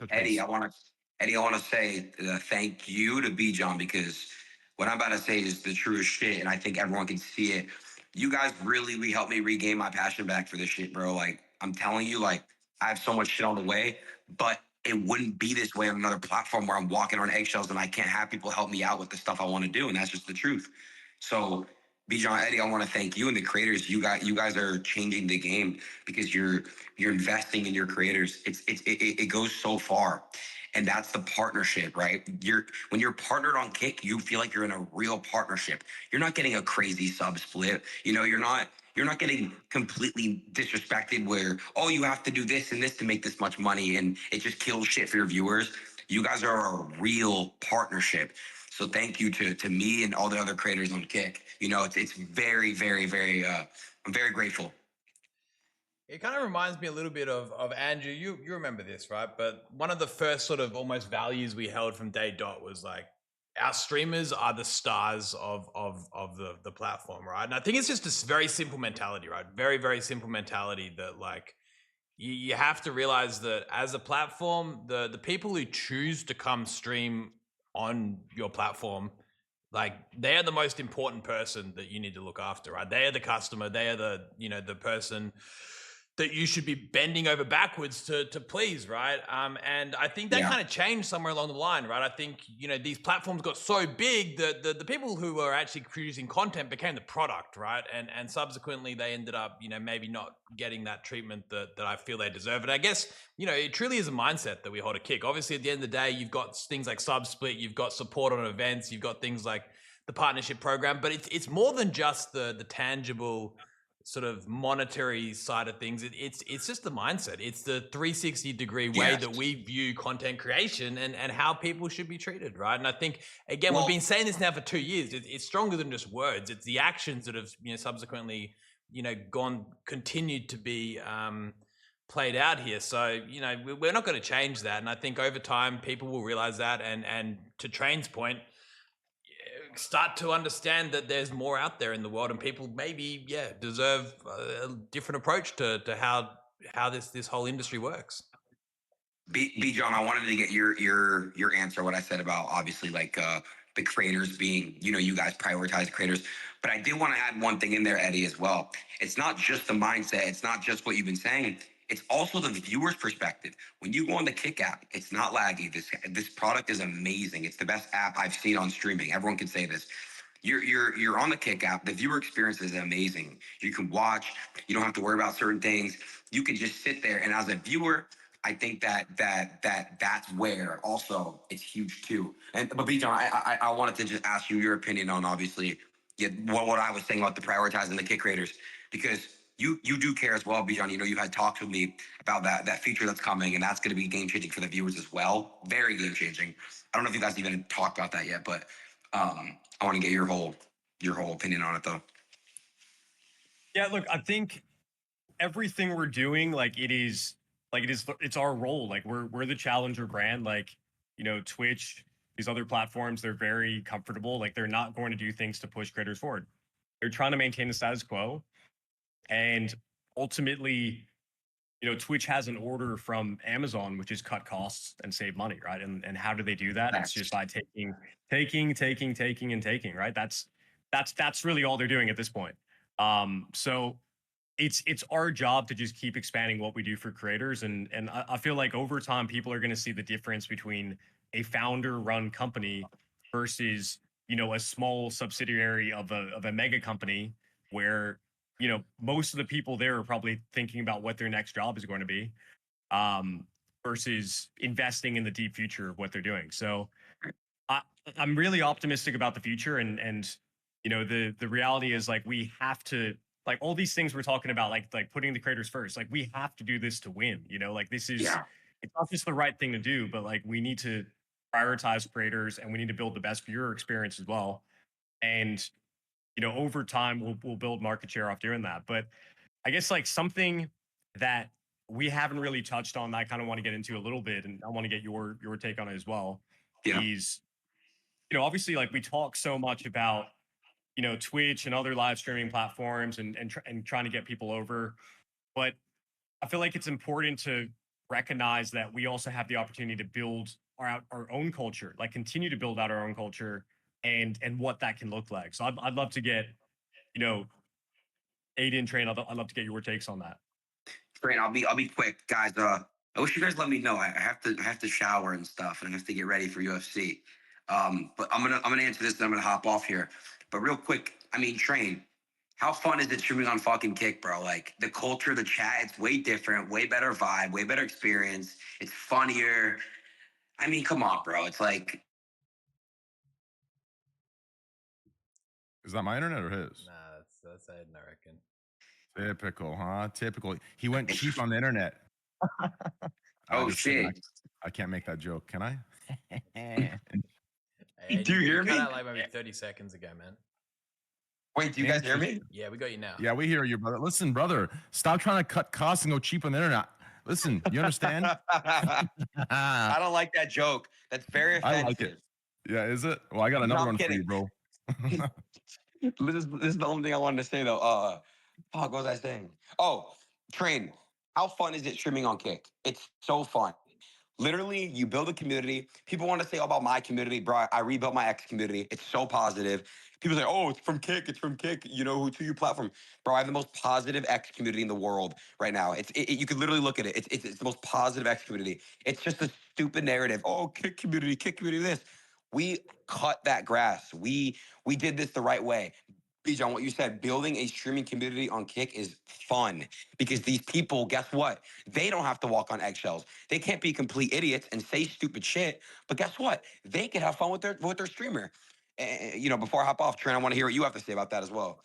Eddie, I want to say thank you to Bijan, because what I'm about to say is the truest shit, and I think everyone can see it. You guys really helped me regain my passion back for this shit, bro. Like, I'm telling you, like, I have so much shit on the way, but it wouldn't be this way on another platform where I'm walking on eggshells and I can't have people help me out with the stuff I want to do, and that's just the truth. So, Bijan, Eddie, I want to thank you and the creators. You guys are changing the game because you're investing in your creators. It goes so far. And that's the partnership, right? When you're partnered on Kick, you feel like you're in a real partnership. You're not getting a crazy sub split. You're not getting completely disrespected where, oh, you have to do this and this to make this much money, and it just kills shit for your viewers. You guys are a real partnership. So thank you to me and all the other creators on Kick. It's very, very, very, I'm very grateful. It kind of reminds me a little bit of Andrew. You remember this, right? But one of the first sort of almost values we held from day dot was like, our streamers are the stars of the platform, right? And I think it's just a very simple mentality, right? Very, very simple mentality that like you have to realize that as a platform, the people who choose to come stream on your platform, like they are the most important person that you need to look after, right? They are the customer. They are the person that you should be bending over backwards to please, right? And I think that kind of changed somewhere along the line, right? I think, these platforms got so big that the people who were actually producing content became the product, right? And subsequently they ended up, maybe not getting that treatment that I feel they deserve. And I guess, it truly is a mindset that we hold a Kick. Obviously, at the end of the day, you've got things like Subsplit, you've got support on events, you've got things like the partnership program, but it's more than just the tangible sort of monetary side of things. It's just the mindset. It's the 360-degree way that we view content creation and how people should be treated, right? And I think, again, we've been saying this now for 2 years. It's stronger than just words. It's the actions that have, subsequently, continued to be played out here. So, we're not going to change that. And I think over time, people will realize that. And to Train's point, start to understand that there's more out there in the world, and people maybe deserve a different approach to how this whole industry works. Bijan, I wanted to get your answer. What I said about obviously like the creators being, you guys prioritize creators, but I did want to add one thing in there, Eddie, as well. It's not just the mindset. It's not just what you've been saying. It's also the viewer's perspective. When you go on the Kick app, it's not laggy. This product is amazing. It's the best app I've seen on streaming. Everyone can say this. You're on the Kick app. The viewer experience is amazing. You can watch. You don't have to worry about certain things. You can just sit there. And as a viewer, I think that's where also it's huge too. But Bijan, I wanted to just ask you your opinion on obviously what I was saying about the prioritizing the Kick creators, because you do care as well, Bijan. You had talked with me about that feature that's coming, and that's going to be game changing for the viewers as well. Very game changing. I don't know if you guys even talked about that yet, but I want to get your whole opinion on it though. Yeah, look, I think everything we're doing, it's our role. Like we're the challenger brand. Like, Twitch, these other platforms, they're very comfortable. Like they're not going to do things to push creators forward. They're trying to maintain the status quo. And ultimately, Twitch has an order from Amazon, which is cut costs and save money, right? And how do they do that? It's just by taking, right? That's really all they're doing at this point. So it's our job to just keep expanding what we do for creators. And I feel like over time, people are going to see the difference between a founder-run company versus, a small subsidiary of a mega company where, most of the people there are probably thinking about what their next job is going to be, versus investing in the deep future of what they're doing. So I'm really optimistic about the future. And the reality is, like, we have to, like, all these things we're talking about, like putting the creators first, like we have to do this to win, like this is, it's not just the right thing to do, but like we need to prioritize creators and we need to build the best viewer experience as well. And, over time we'll build market share off doing that. But I guess like something that we haven't really touched on that I kind of want to get into a little bit, and I want to get your take on it as well, is, obviously like we talk so much about, Twitch and other live streaming platforms and trying to get people over. But I feel like it's important to recognize that we also have the opportunity to build our own culture, like continue to build out our own culture and what that can look like. So I'd love to get, Adin, Train, I'd love to get your takes on that. Train, I'll be quick, guys. I wish you guys let me know. I have to shower and stuff, and I have to get ready for UFC. But I'm gonna answer this, and I'm gonna hop off here. But real quick, I mean, Train, how fun is it streaming on fucking Kick, bro? Like the culture, the chat, it's way different, way better vibe, way better experience. It's funnier. I mean, come on, bro. It's like, Is that my internet or his? Nah, that's Adin, I reckon. Typical, huh? Typical. He went cheap on the internet. oh shit. I can't make that joke, can I? Hey, Do you hear me? Cut out like maybe 30 seconds ago, man. Wait, do you guys hear me? Yeah, we got you now. Yeah, we hear you, brother. Listen, brother, stop trying to cut costs and go cheap on the internet. Listen, you understand? I don't like that joke. That's very offensive. I like it. Yeah, is it? Well, I got another one for you, bro. This is the only thing I wanted to say, though. Fuck, what was I saying? Oh, Train, how fun is it streaming on Kick? It's so fun. Literally, you build a community. People want to say about my community, bro. I rebuilt my X community. It's so positive. People say, oh, it's from Kick. It's from Kick. To your platform. Bro, I have the most positive X community in the world right now. You could literally look at it. It's the most positive X community. It's just a stupid narrative. Oh, Kick community, this. We cut that grass. We did this the right way. Bijan, what you said, building a streaming community on Kick is fun because these people, guess what? They don't have to walk on eggshells. They can't be complete idiots and say stupid shit. But guess what? They can have fun with their streamer. Before I hop off, Trent, I want to hear what you have to say about that as well.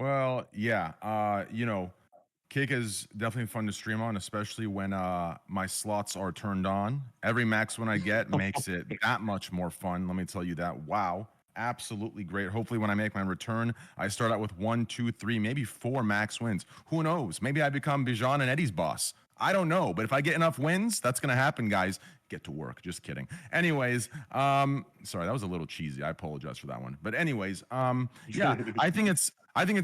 Well, yeah. You know, Kick is definitely fun to stream on, especially when my slots are turned on. Every max win I get makes it that much more fun. Let me tell you that. Wow. Absolutely great. Hopefully, when I make my return, I start out with 1, 2, 3, maybe 4 max wins. Who knows? Maybe I become Bijan and Eddie's boss. I don't know, but if I get enough wins, that's gonna happen, guys. Get to work. Just kidding. Anyways, sorry, that was a little cheesy. I apologize for that one. But anyways, yeah, I think it's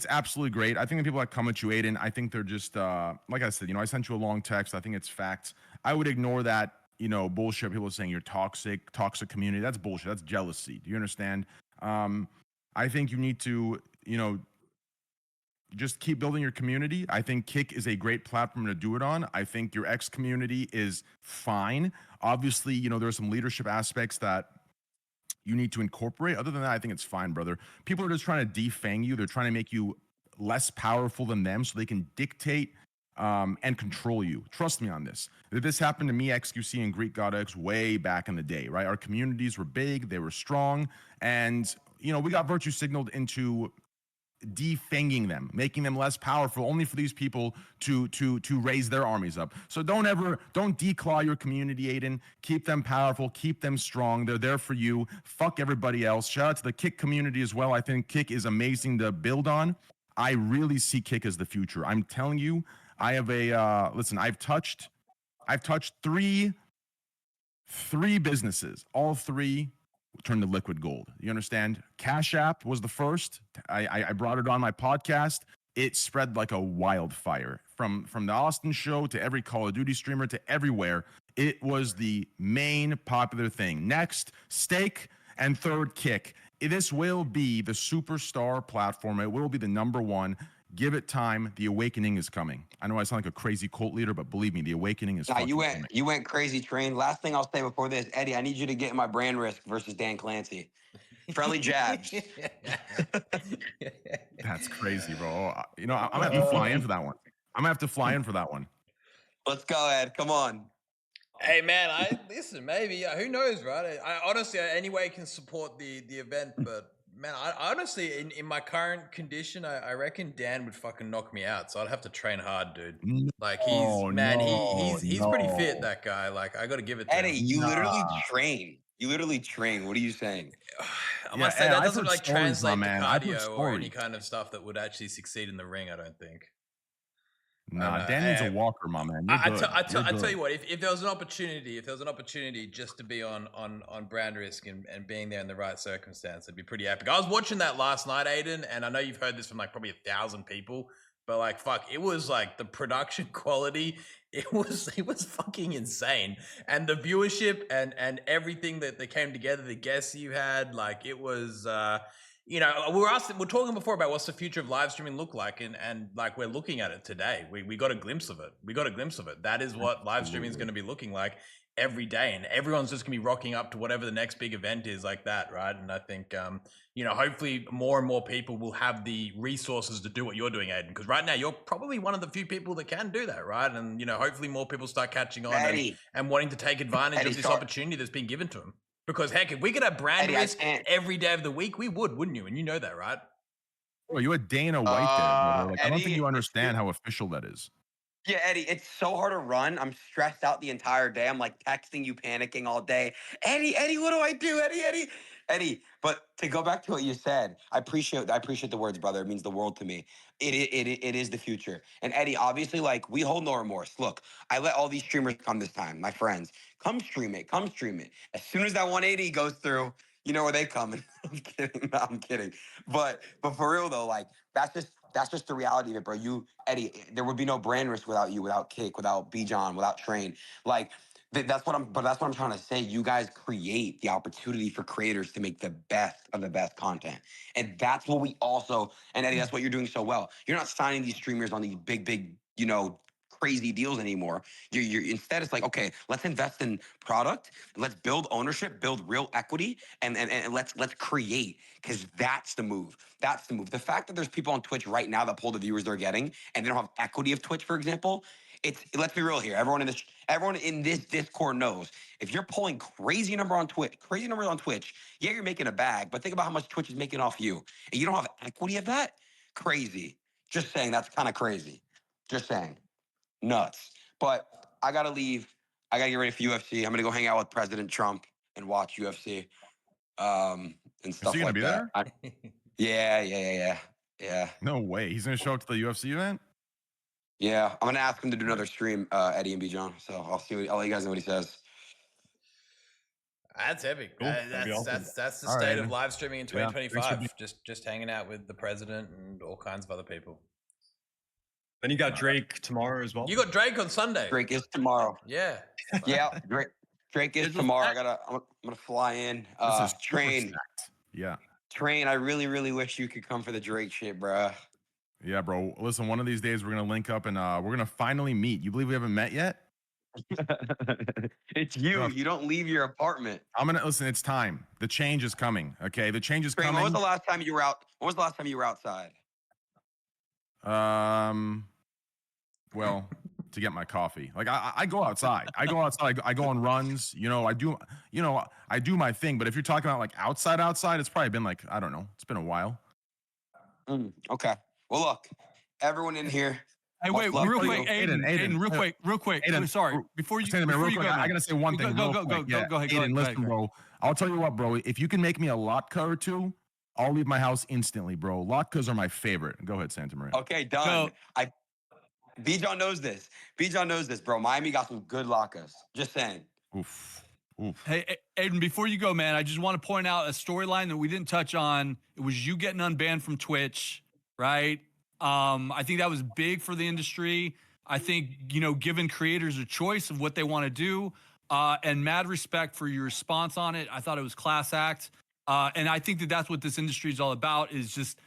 absolutely great. I think the people that come at you, Adin, I think they're just like I said, you know, I sent you a long text. I think it's facts. I would ignore that, you know, bullshit. People saying you're toxic community. That's bullshit. That's jealousy. Do you understand? I think you need to, you know, just keep building your community. I think Kick is a great platform to do it on. I think your X community is fine. Obviously, you know, there are some leadership aspects that you need to incorporate. Other than that, I think it's fine, brother. People are just trying to defang you. They're trying to make you less powerful than them so they can dictate and control you. Trust me on this. This happened to me, XQC, and Greek God X way back in the day, right? Our communities were big, they were strong, and, you know, we got virtue signaled into defanging them, making them less powerful, only for these people to raise their armies up. So don't declaw your community, Adin. Keep them powerful, keep them strong. They're there for you. Fuck everybody else. Shout out to the Kick community as well. I think Kick is amazing to build on. I really see Kick as the future. I'm telling you, I have a listen, I've touched three businesses. All three turned to liquid gold. You understand? Cash App was the first. I brought it on my podcast. It spread like a wildfire from the Austin show to every Call of Duty streamer to everywhere. It was the main popular thing. Next, Stake, and third, Kick. This will be the superstar platform. It will be the number one. Give it time. The awakening is coming. I know I sound like a crazy cult leader, but believe me, the awakening is fucking coming. You went crazy, Train. Last thing I'll say before this, Eddie, I need you to get in my brand risk versus Dan Clancy. Friendly jabs. That's crazy, bro. You know, I'm gonna have to fly in for that one. I'm gonna have to fly in for that one. Let's go, Ed. Come on. Hey man, listen. Maybe who knows, right? I honestly, any way can support the event, but man, I honestly, in my current condition, I reckon Dan would fucking knock me out. So I'd have to train hard, dude. Like he's pretty fit, that guy. Like I got to give it to Eddie, him. you literally train. You literally train. What are you saying? I must say that I've doesn't heard like stories, my translate to man. I've heard cardio or any stories. kind of stuff that would actually succeed in the ring. I don't think. Nah, Dan needs a walker, my man. You're good. I tell you what, if there was an opportunity just to be on brand risk and being there in the right circumstance, it'd be pretty epic. I was watching that last night, Adin, and I know you've heard this from like probably 1,000 people, but like fuck, it was like the production quality, it was fucking insane, and the viewership and everything that came together, the guests you had, like it was. You know, we're talking before about what's the future of live streaming look like, and like we're looking at it today. We got a glimpse of it. That is what live streaming is going to be looking like every day, and everyone's just going to be rocking up to whatever the next big event is like that, right? And I think, you know, hopefully more and more people will have the resources to do what you're doing, Adin, because right now you're probably one of the few people that can do that, right? And, you know, hopefully more people start catching on and wanting to take advantage of this opportunity that's been given to them. Because heck, if we could have brand risk every day of the week, we would, wouldn't you? And you know that, right? Bro, you had Dana White there, brother. Like, I don't think you understand how official that is. Yeah, Eddie, it's so hard to run. I'm stressed out the entire day. I'm like texting you, panicking all day. Eddie, what do I do? Eddie. But to go back to what you said, I appreciate the words, brother. It means the world to me. It is the future. And Eddie, obviously, like we hold no remorse. Look, I let all these streamers come this time, my friends. Come stream it. As soon as that 180 goes through, you know where they come. I'm kidding. No, I'm kidding. But for real though, like that's just the reality of it, bro. Eddie, there would be no brand risk without you, without Kick, without Bijan, without Train. Like that's what I'm trying to say. You guys create the opportunity for creators to make the best of the best content. And that's what we also, and Eddie, that's what you're doing so well. You're not signing these streamers on these big, you know, crazy deals anymore. You're instead it's like, okay, let's invest in product, let's build ownership, build real equity, and let's create, because that's the move. The fact that there's people on Twitch right now that pull the viewers they're getting and they don't have equity of Twitch, for example, let's be real here. Everyone in this Discord knows if you're pulling crazy numbers on Twitch, yeah, you're making a bag, but think about how much Twitch is making off you, and you don't have equity of that. crazy. Just saying, that's kind of crazy. Just saying, nuts. But I gotta leave. I gotta get ready for UFC. I'm gonna go hang out with President Trump and watch UFC, and Is stuff he gonna like be that. there? Yeah. No way. He's gonna show up to the UFC event. Yeah, I'm gonna ask him to do another stream, Eddie and Bijan. So I'll let you guys know what he says. That's epic. Cool. That'd be awesome. That's the All state right. of live streaming in Yeah, thanks for 2025. Just hanging out with the president and all kinds of other people. Then you got Drake tomorrow as well. You got Drake on Sunday. Drake is tomorrow. Yeah. Yeah, Drake is It's tomorrow. I'm gonna fly in. This is super Train. stacked. Yeah. Train, I really, really wish you could come for the Drake shit, bruh. Yeah, bro. Listen, one of these days we're gonna link up and we're gonna finally meet. You believe we haven't met yet? It's you. Rough. You don't leave your apartment. I'm gonna listen. It's time. The change is coming. Okay, the change is Train, coming. when was the last time you were out? When was the last time you were outside? Well, to get my coffee. Like I go outside. I go outside. I go on runs. I do. I do my thing. But if you're talking about like outside, it's probably been like I don't know. It's been a while. Okay. Well, look, everyone in here. Hey, much wait, love real to quick, you. Aiden, real quick. Aiden, Sorry, before you, Stand a minute, before real you quick. go, I man. gotta say one thing. Go real quick. Yeah. ahead. Aiden, listen, bro. I'll tell you what, bro. If you can make me a Latka or two, I'll leave my house instantly, bro. Latkas are my favorite. Go ahead, Santamaria. Okay, done. So- Bijan knows this. Bijan knows this, bro. Miami got some good latkes. Just saying. Oof. Hey, Aiden, before you go, man, I just want to point out a storyline that we didn't touch on. It was you getting unbanned from Twitch, right? I think that was big for the industry. I think, giving creators a choice of what they want to do, and mad respect for your response on it. I thought it was class act. And I think that that's what this industry is all about, is just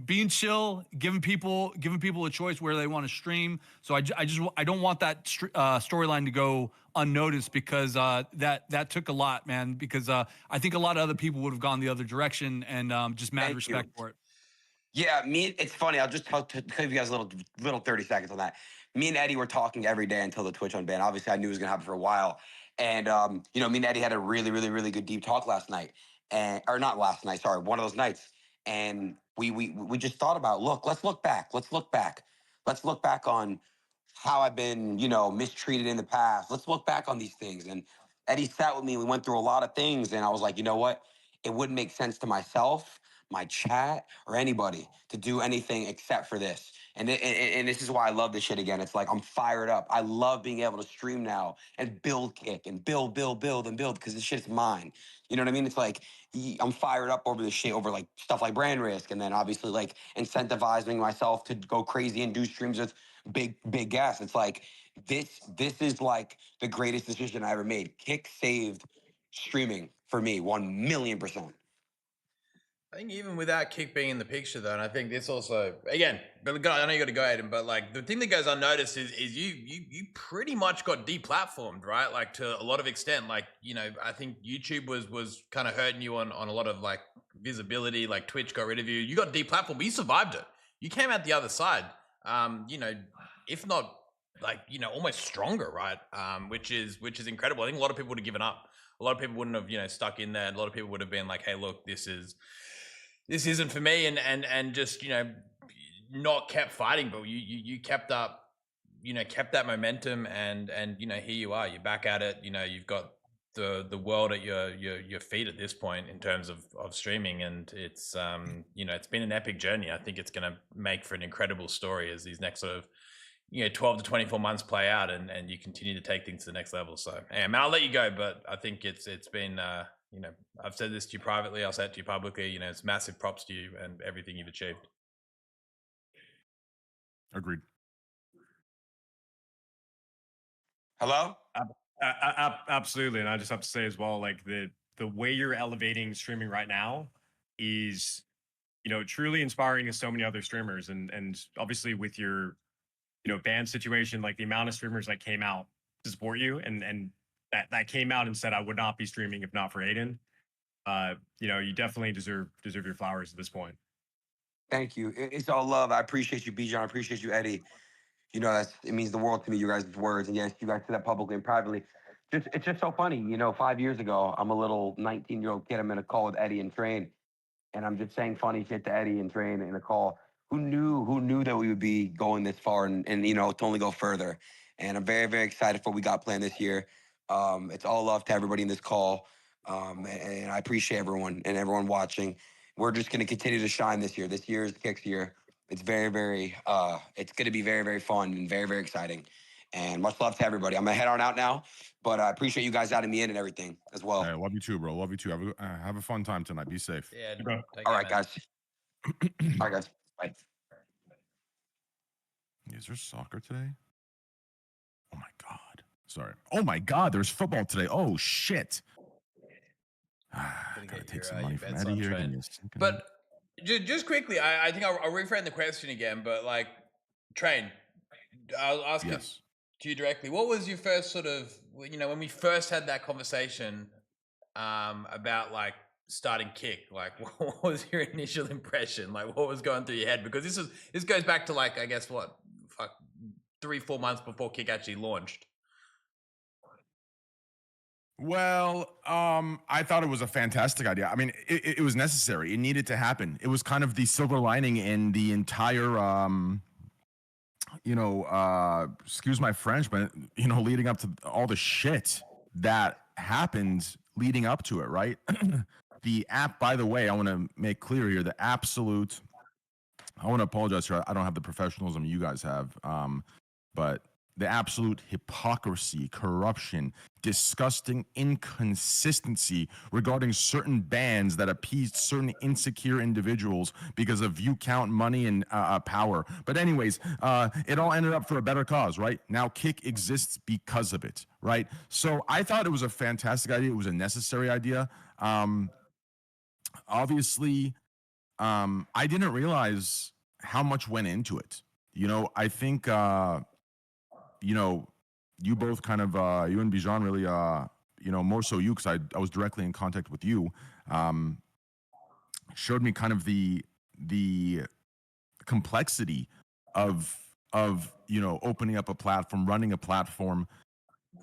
being chill, giving people a choice where they want to stream. So I don't want that storyline to go unnoticed, because that took a lot, man, because I think a lot of other people would have gone the other direction, and just mad Thank respect you. for it. Yeah, it's funny. I'll just give you guys a little 30 seconds on that. Me and Eddie were talking every day until the Twitch unban. Obviously, I knew it was gonna happen for a while. And me and Eddie had a really, really, really good deep talk last night. Or not last night, sorry, one of those nights. And we just thought about, let's look back. Let's look back on how I've been, mistreated in the past. Let's look back on these things. And Eddie sat with me. We went through a lot of things. And I was like, you know what? It wouldn't make sense to myself, my chat, or anybody to do anything except for this. And this is why I love this shit again. It's like I'm fired up. I love being able to stream now and build kick and build, because this shit's mine. You know what I mean? It's like I'm fired up over this shit, over like stuff like brand risk, and then obviously like incentivizing myself to go crazy and do streams with big guests. It's like this is like the greatest decision I ever made. Kick saved streaming for me 1,000,000%. I think even without Kick being in the picture, though, and I think this also, again, but I know you got to go, Adin, but like the thing that goes unnoticed is you pretty much got deplatformed, right? Like to a lot of extent, like, I think YouTube was kind of hurting you on a lot of like visibility, like Twitch got rid of you. You got deplatformed, but you survived it. You came out the other side, if not like, almost stronger, right? Which is incredible. I think a lot of people would have given up. A lot of people wouldn't have, stuck in there. A lot of people would have been like, hey, look, this isn't for me, and just not kept fighting, but you kept up, kept that momentum, and here you are, you're back at it. You've got the world at your feet at this point in terms of streaming, and it's it's been an epic journey. I think it's going to make for an incredible story as these next sort of 12 to 24 months play out, and you continue to take things to the next level. So man, I'll let you go, but I think it's been I've said this to you privately, I'll say it to you publicly, it's massive props to you and everything you've achieved. Agreed. Hello? Absolutely. And I just have to say as well, like the way you're elevating streaming right now is, truly inspiring to so many other streamers. And obviously with your, ban situation, like the amount of streamers that came out to support you and that came out and said, I would not be streaming if not for Adin. You definitely deserve your flowers at this point. Thank you. It's all love. I appreciate you, Bijan. I appreciate you, Eddie. It means the world to me, you guys' words. And yes, you guys say that publicly and privately. It's just so funny. 5 years ago, I'm a little 19-year-old kid. I'm in a call with Eddie and Train, and I'm just saying funny shit to Eddie and Train in a call. who knew that we would be going this far and you know, to only go further. And I'm very, very excited for what we got planned this year. It's all love to everybody in this call. And I appreciate everyone and everyone watching. We're just going to continue to shine this year. This year is Kick's year. It's very, very, it's going to be very, very fun and very, very exciting. And much love to everybody. I'm going to head on out now, but I appreciate you guys adding me in and everything as well. Hey, love you too, bro. Love you too. Have a fun time tonight. Be safe. Yeah. Okay. take All care, right, man. guys. All right, guys. Bye. Is there soccer today? Oh my god. Sorry. Oh my god, there's football today. Oh shit. Gonna Gotta get take your, some your money from bets Eddie on, here. Train. Give me a second. But just quickly, I think I'll reframe the question again. But like, Train, I'll ask it yes. to you directly. What was your first sort of, you know, when we first had that conversation about like starting Kick? Like, what was your initial impression? Like, what was going through your head? Because this goes back to like, I guess what, 3-4 months before Kick actually launched. Well, I thought it was a fantastic idea. I mean, it was necessary. It needed to happen. It was kind of the silver lining in the entire, excuse my French, but, you know, leading up to all the shit that happened leading up to it, right? The app, by the way, I want to make clear here, I want to apologize here. I don't have the professionalism you guys have, but the absolute hypocrisy, corruption, disgusting inconsistency regarding certain bans that appeased certain insecure individuals because of view count, money, and power. But anyways, it all ended up for a better cause, right? Now Kick exists because of it, right? So I thought it was a fantastic idea. It was a necessary idea. Obviously, I didn't realize how much went into it. You know, I think, you know, you both kind of, you and Bijan really, you know, more so you, because I was directly in contact with you, showed me kind of the complexity of, you know, opening up a platform, running a platform,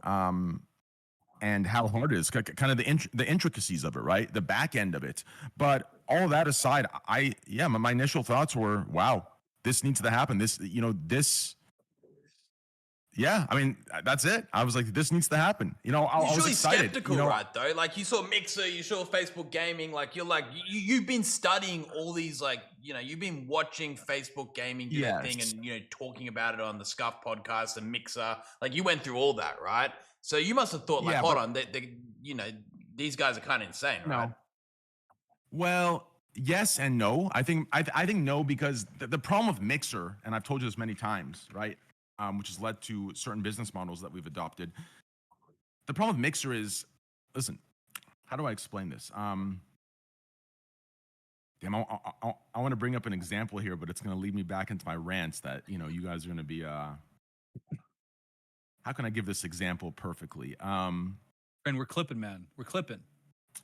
and how hard it is, kind of the intricacies of it, right? The back end of it. But all that aside, my initial thoughts were, wow, this needs to happen. Yeah, I mean, that's it. I was like, this needs to happen. You know, I was excited. Skeptical, you know, right? Though, like you saw Mixer, you saw Facebook Gaming. Like you're like you've been studying all these, like, you know, you've been watching Facebook Gaming do their thing, and, you know, talking about it on the Scuff podcast and Mixer. Like you went through all that, right? So you must have thought, like, hold on, they, you know, these guys are kind of insane, right? No. Well, yes and no. I think no, because the problem with Mixer, and I've told you this many times, right? Which has led to certain business models that we've adopted. The problem with Mixer is, listen, how do I explain this? Damn, I want to bring up an example here, but it's going to lead me back into my rants that, you know, you guys are going to be, how can I give this example perfectly? And we're clipping, man. We're clipping.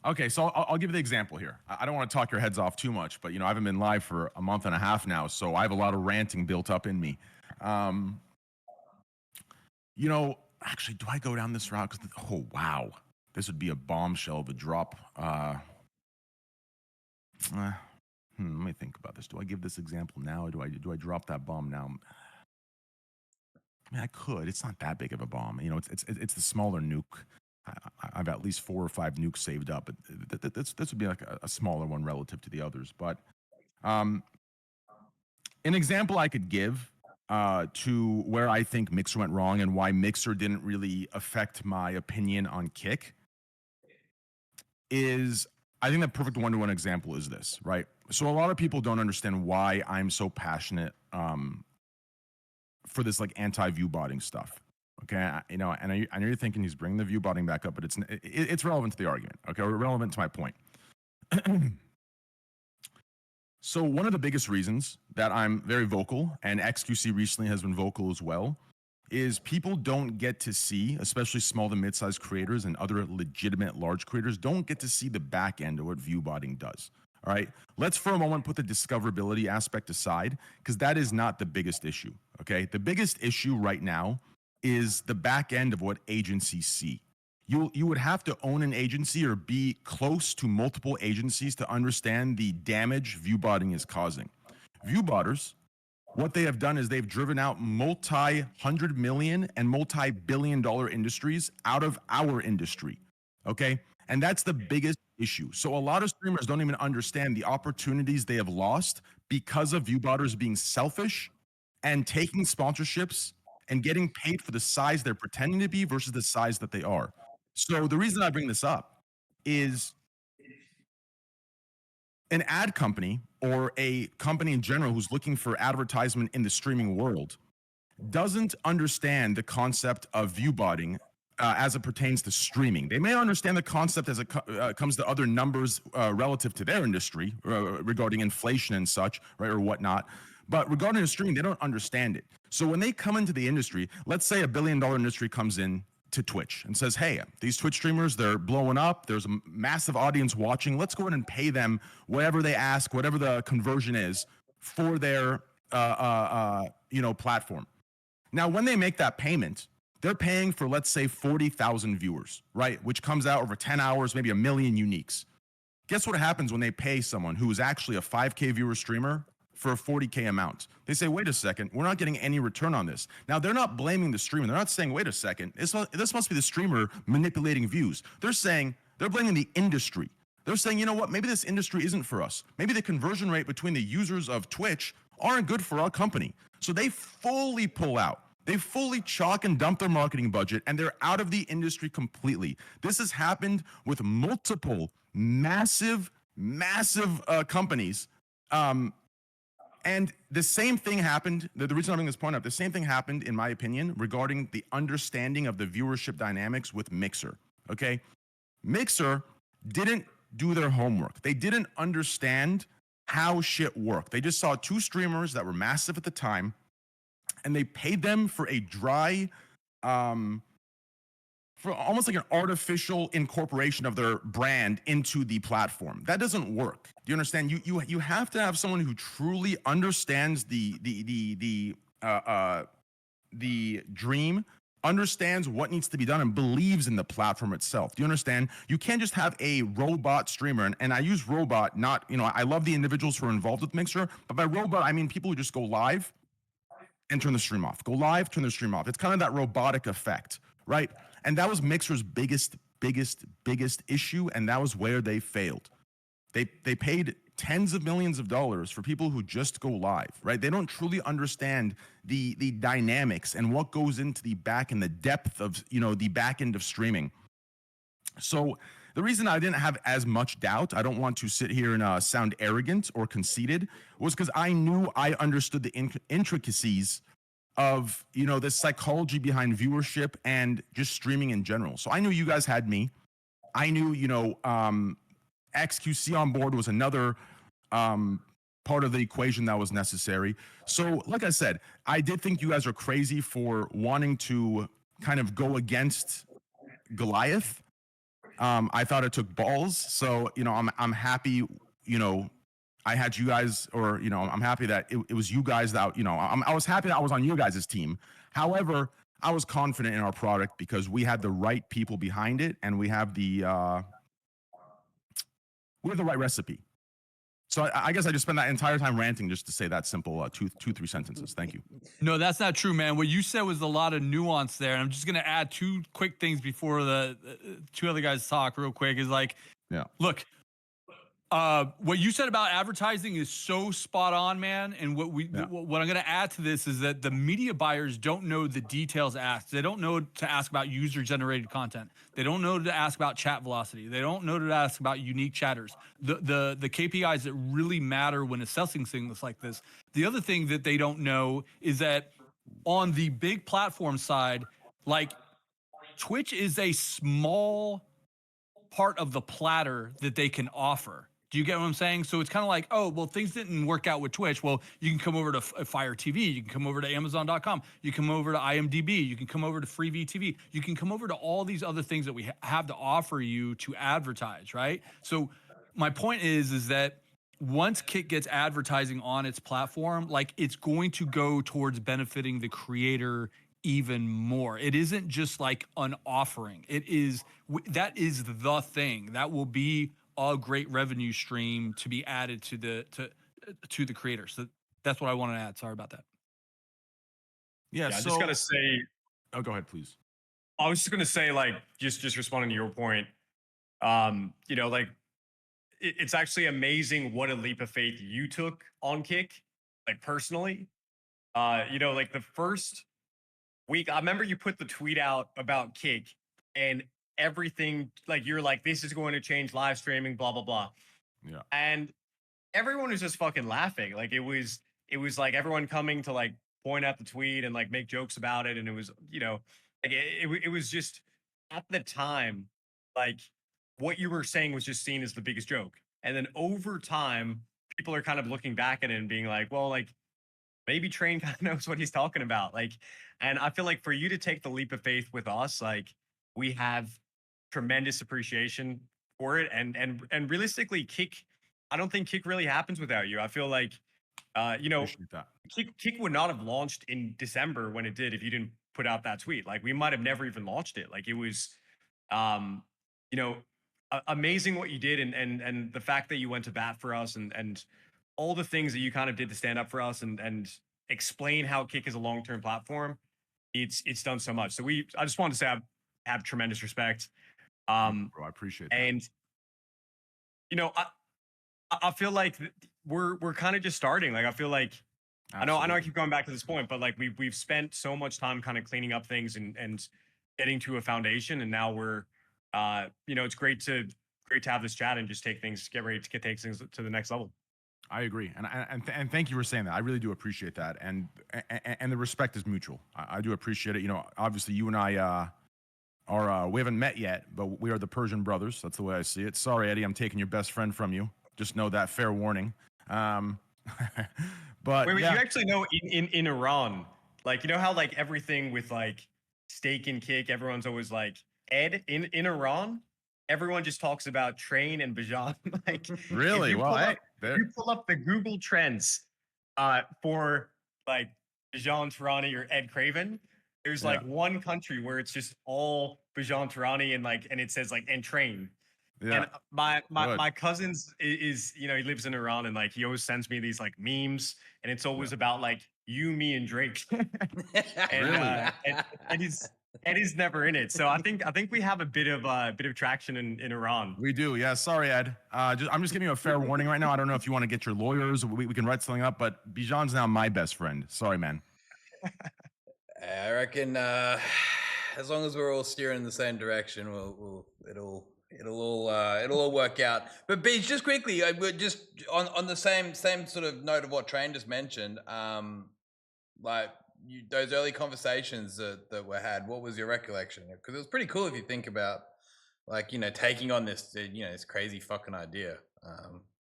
Okay, so I'll give you the example here. I don't want to talk your heads off too much, but, you know, I haven't been live for a month and a half now, so I have a lot of ranting built up in me. You know, actually, do I go down this route? Oh, wow. This would be a bombshell of a drop. Let me think about this. Do I give this example now, or do I drop that bomb now? I mean, I could. It's not that big of a bomb. You know, it's the smaller nuke. I've at least 4 or 5 nukes saved up. But this would be like a smaller one relative to the others. But an example I could give to where I think Mixer went wrong and why Mixer didn't really affect my opinion on Kick is, I think the perfect one-to-one example is this, right? So a lot of people don't understand why I'm so passionate for this like anti-view botting stuff. Okay, you know, and I know you're thinking he's bringing the view botting back up, but it's relevant to the argument. Okay, or relevant to my point. So one of the biggest reasons that I'm very vocal, and XQC recently has been vocal as well, is people don't get to see, especially small to mid-sized creators and other legitimate large creators, don't get to see the back end of what view botting does. All right, let's for a moment put the discoverability aspect aside, because that is not the biggest issue. Okay, the biggest issue right now is the back end of what agencies see. You would have to own an agency or be close to multiple agencies to understand the damage view botting is causing. Viewbotters, what they have done is they've driven out multi-100 million and multi-billion-dollar industries out of our industry. Okay, and that's the biggest issue. So a lot of streamers don't even understand the opportunities they have lost because of Viewbotters being selfish and taking sponsorships and getting paid for the size they're pretending to be versus the size that they are. So the reason I bring this up is an ad company or a company in general who's looking for advertisement in the streaming world doesn't understand the concept of viewbotting as it pertains to streaming. They may understand the concept as it comes to other numbers relative to their industry regarding inflation and such, right, or whatnot. But regarding the streaming, they don't understand it. So when they come into the industry, let's say $1 billion industry comes in to Twitch and says, hey, these Twitch streamers, they're blowing up. There's a massive audience watching. Let's go ahead and pay them whatever they ask, whatever the conversion is for their platform. Now, when they make that payment, they're paying for, let's say, 40,000 viewers, right? Which comes out over 10 hours, maybe 1 million uniques. Guess what happens when they pay someone who is actually a 5K viewer streamer for a 40K amount? They say, wait a second, we're not getting any return on this. Now, they're not blaming the streamer. They're not saying, wait a second, this must be the streamer manipulating views. They're blaming the industry. They're saying, you know what, maybe this industry isn't for us. Maybe the conversion rate between the users of Twitch aren't good for our company. So they fully pull out. They fully chalk and dump their marketing budget, and they're out of the industry completely. This has happened with multiple massive companies. And the same thing happened, the reason I'm bringing this point up, the same thing happened, in my opinion, regarding the understanding of the viewership dynamics with Mixer, okay? Mixer didn't do their homework. They didn't understand how shit worked. They just saw two streamers that were massive at the time, and they paid them for a dry, for almost like an artificial incorporation of their brand into the platform. That doesn't work. Do you understand? You have to have someone who truly understands the dream, understands what needs to be done, and believes in the platform itself. Do you understand? You can't just have a robot streamer, and I use robot, not, I love the individuals who are involved with Mixer, but by robot, I mean people who just go live and turn the stream off. Go live, turn the stream off. It's kind of that robotic effect, right? And that was Mixer's biggest issue, and that was where they failed. They paid tens of millions of dollars for people who just go live, right? They don't truly understand the dynamics and what goes into the back and the depth of, the back end of streaming. So the reason I didn't have as much doubt, I don't want to sit here and sound arrogant or conceited, was because I knew I understood the intricacies of, the psychology behind viewership and just streaming in general. So I knew you guys had me. I knew, XQC on board was another part of the equation that was necessary. So like I said, I did think you guys are crazy for wanting to kind of go against Goliath. I thought it took balls. So, I'm happy, I had you guys, or, I'm happy that it was you guys that, I was happy that I was on you guys' team. However, I was confident in our product because we had the right people behind it, and we have the right recipe. So I guess I just spent that entire time ranting just to say that simple 3 sentences. Thank you. No, that's not true, man. What you said was a lot of nuance there. And I'm just going to add 2 quick things before the 2 other guys talk real quick is like, yeah, look, what you said about advertising is so spot on, man. And what I'm going to add to this is that the media buyers don't know the details asked. They don't know to ask about user generated content. They don't know to ask about chat velocity. They don't know to ask about unique chatters. The KPIs that really matter when assessing things like this. The other thing that they don't know is that on the big platform side, like Twitch is a small part of the platter that they can offer. Do you get what I'm saying? So it's kind of like, oh, well, things didn't work out with Twitch. Well, you can come over to Fire TV. You can come over to Amazon.com. You can come over to IMDb. You can come over to FreeVTV. You can come over to all these other things that we have to offer you to advertise, right? So my point is that once Kick gets advertising on its platform, like it's going to go towards benefiting the creator even more. It isn't just like an offering. That is the thing that will be a great revenue stream to be added to the creator. So That's what I wanted to add. Sorry about that. Yeah, I so just gotta say, oh, go ahead, please. I was just gonna say, like, just responding to your point, you know, like it's actually amazing what a leap of faith you took on Kick, like personally. You know, like the first week, I remember you put the tweet out about Kick and everything, like you're like, this is going to change live streaming, blah, blah, blah. Yeah. And everyone was just fucking laughing. Like it was like everyone coming to like point out the tweet and like make jokes about it. And it was, you know, like it was just at the time, like what you were saying was just seen as the biggest joke. And then over time, people are kind of looking back at it and being like, well, like maybe Train kind of knows what he's talking about. Like, and I feel like for you to take the leap of faith with us, like we have tremendous appreciation for it. And realistically, Kick, I don't think Kick really happens without you. I feel like you know, Appreciate that. Kick would not have launched in December when it did if you didn't put out that tweet. Like we might have never even launched it. Like it was you know, amazing what you did and the fact that you went to bat for us and all the things that you kind of did to stand up for us and explain how Kick is a long-term platform. It's done so much. So I just wanted to say I have tremendous respect. Bro, I appreciate that. And you know, I feel like we're kind of just starting. Like I feel like I know I keep going back to this point, but like we've spent so much time kind of cleaning up things and getting to a foundation, and now we're you know, it's great to have this chat and just take things, get ready to take things to the next level. I agree, and thank you for saying that. I really do appreciate that, and the respect is mutual. I do appreciate it. You know, obviously you and I are we haven't met yet, but we are the Persian brothers. That's the way I see it. Sorry, Eddie, I'm taking your best friend from you. Just know that, fair warning. But wait, yeah. you actually know in Iran, like you know how like everything with like steak and Kick, everyone's always like Ed in Iran. Everyone just talks about Train and Bijan. Like Really? Well, you pull up the Google Trends for like Bijan Tarani or Ed Craven. There's like one country where it's just all Bijan Tarani and it says like and Train. Yeah. And my cousin's is you know, he lives in Iran and like he always sends me these like memes and it's always about like you, me, and Drake. And, Really? and he's never in it. So I think we have a bit of traction in Iran. We do, yeah. Sorry, Ed. I'm just giving you a fair warning right now. I don't know if you want to get your lawyers. We can write something up, but Bijan's now my best friend. Sorry, man. I reckon as long as we're all steering in the same direction, it'll all work out. But Beach, just quickly, we're just on the same sort of note of what Train just mentioned. Like those early conversations that were had, what was your recollection? Because it was pretty cool if you think about, like, you know, taking on this, you know, this crazy fucking idea.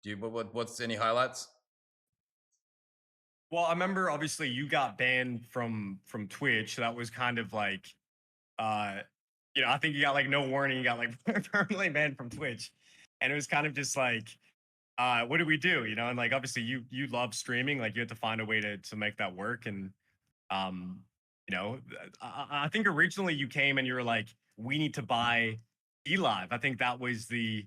What's any highlights? Well, I remember obviously you got banned from Twitch. So that was kind of like, you know, I think you got like no warning. You got like permanently banned from Twitch, and it was kind of just like, what do we do? You know, and like obviously you love streaming. Like you had to find a way to make that work. And you know, I think originally you came and you were like, we need to buy eLive. I think that was the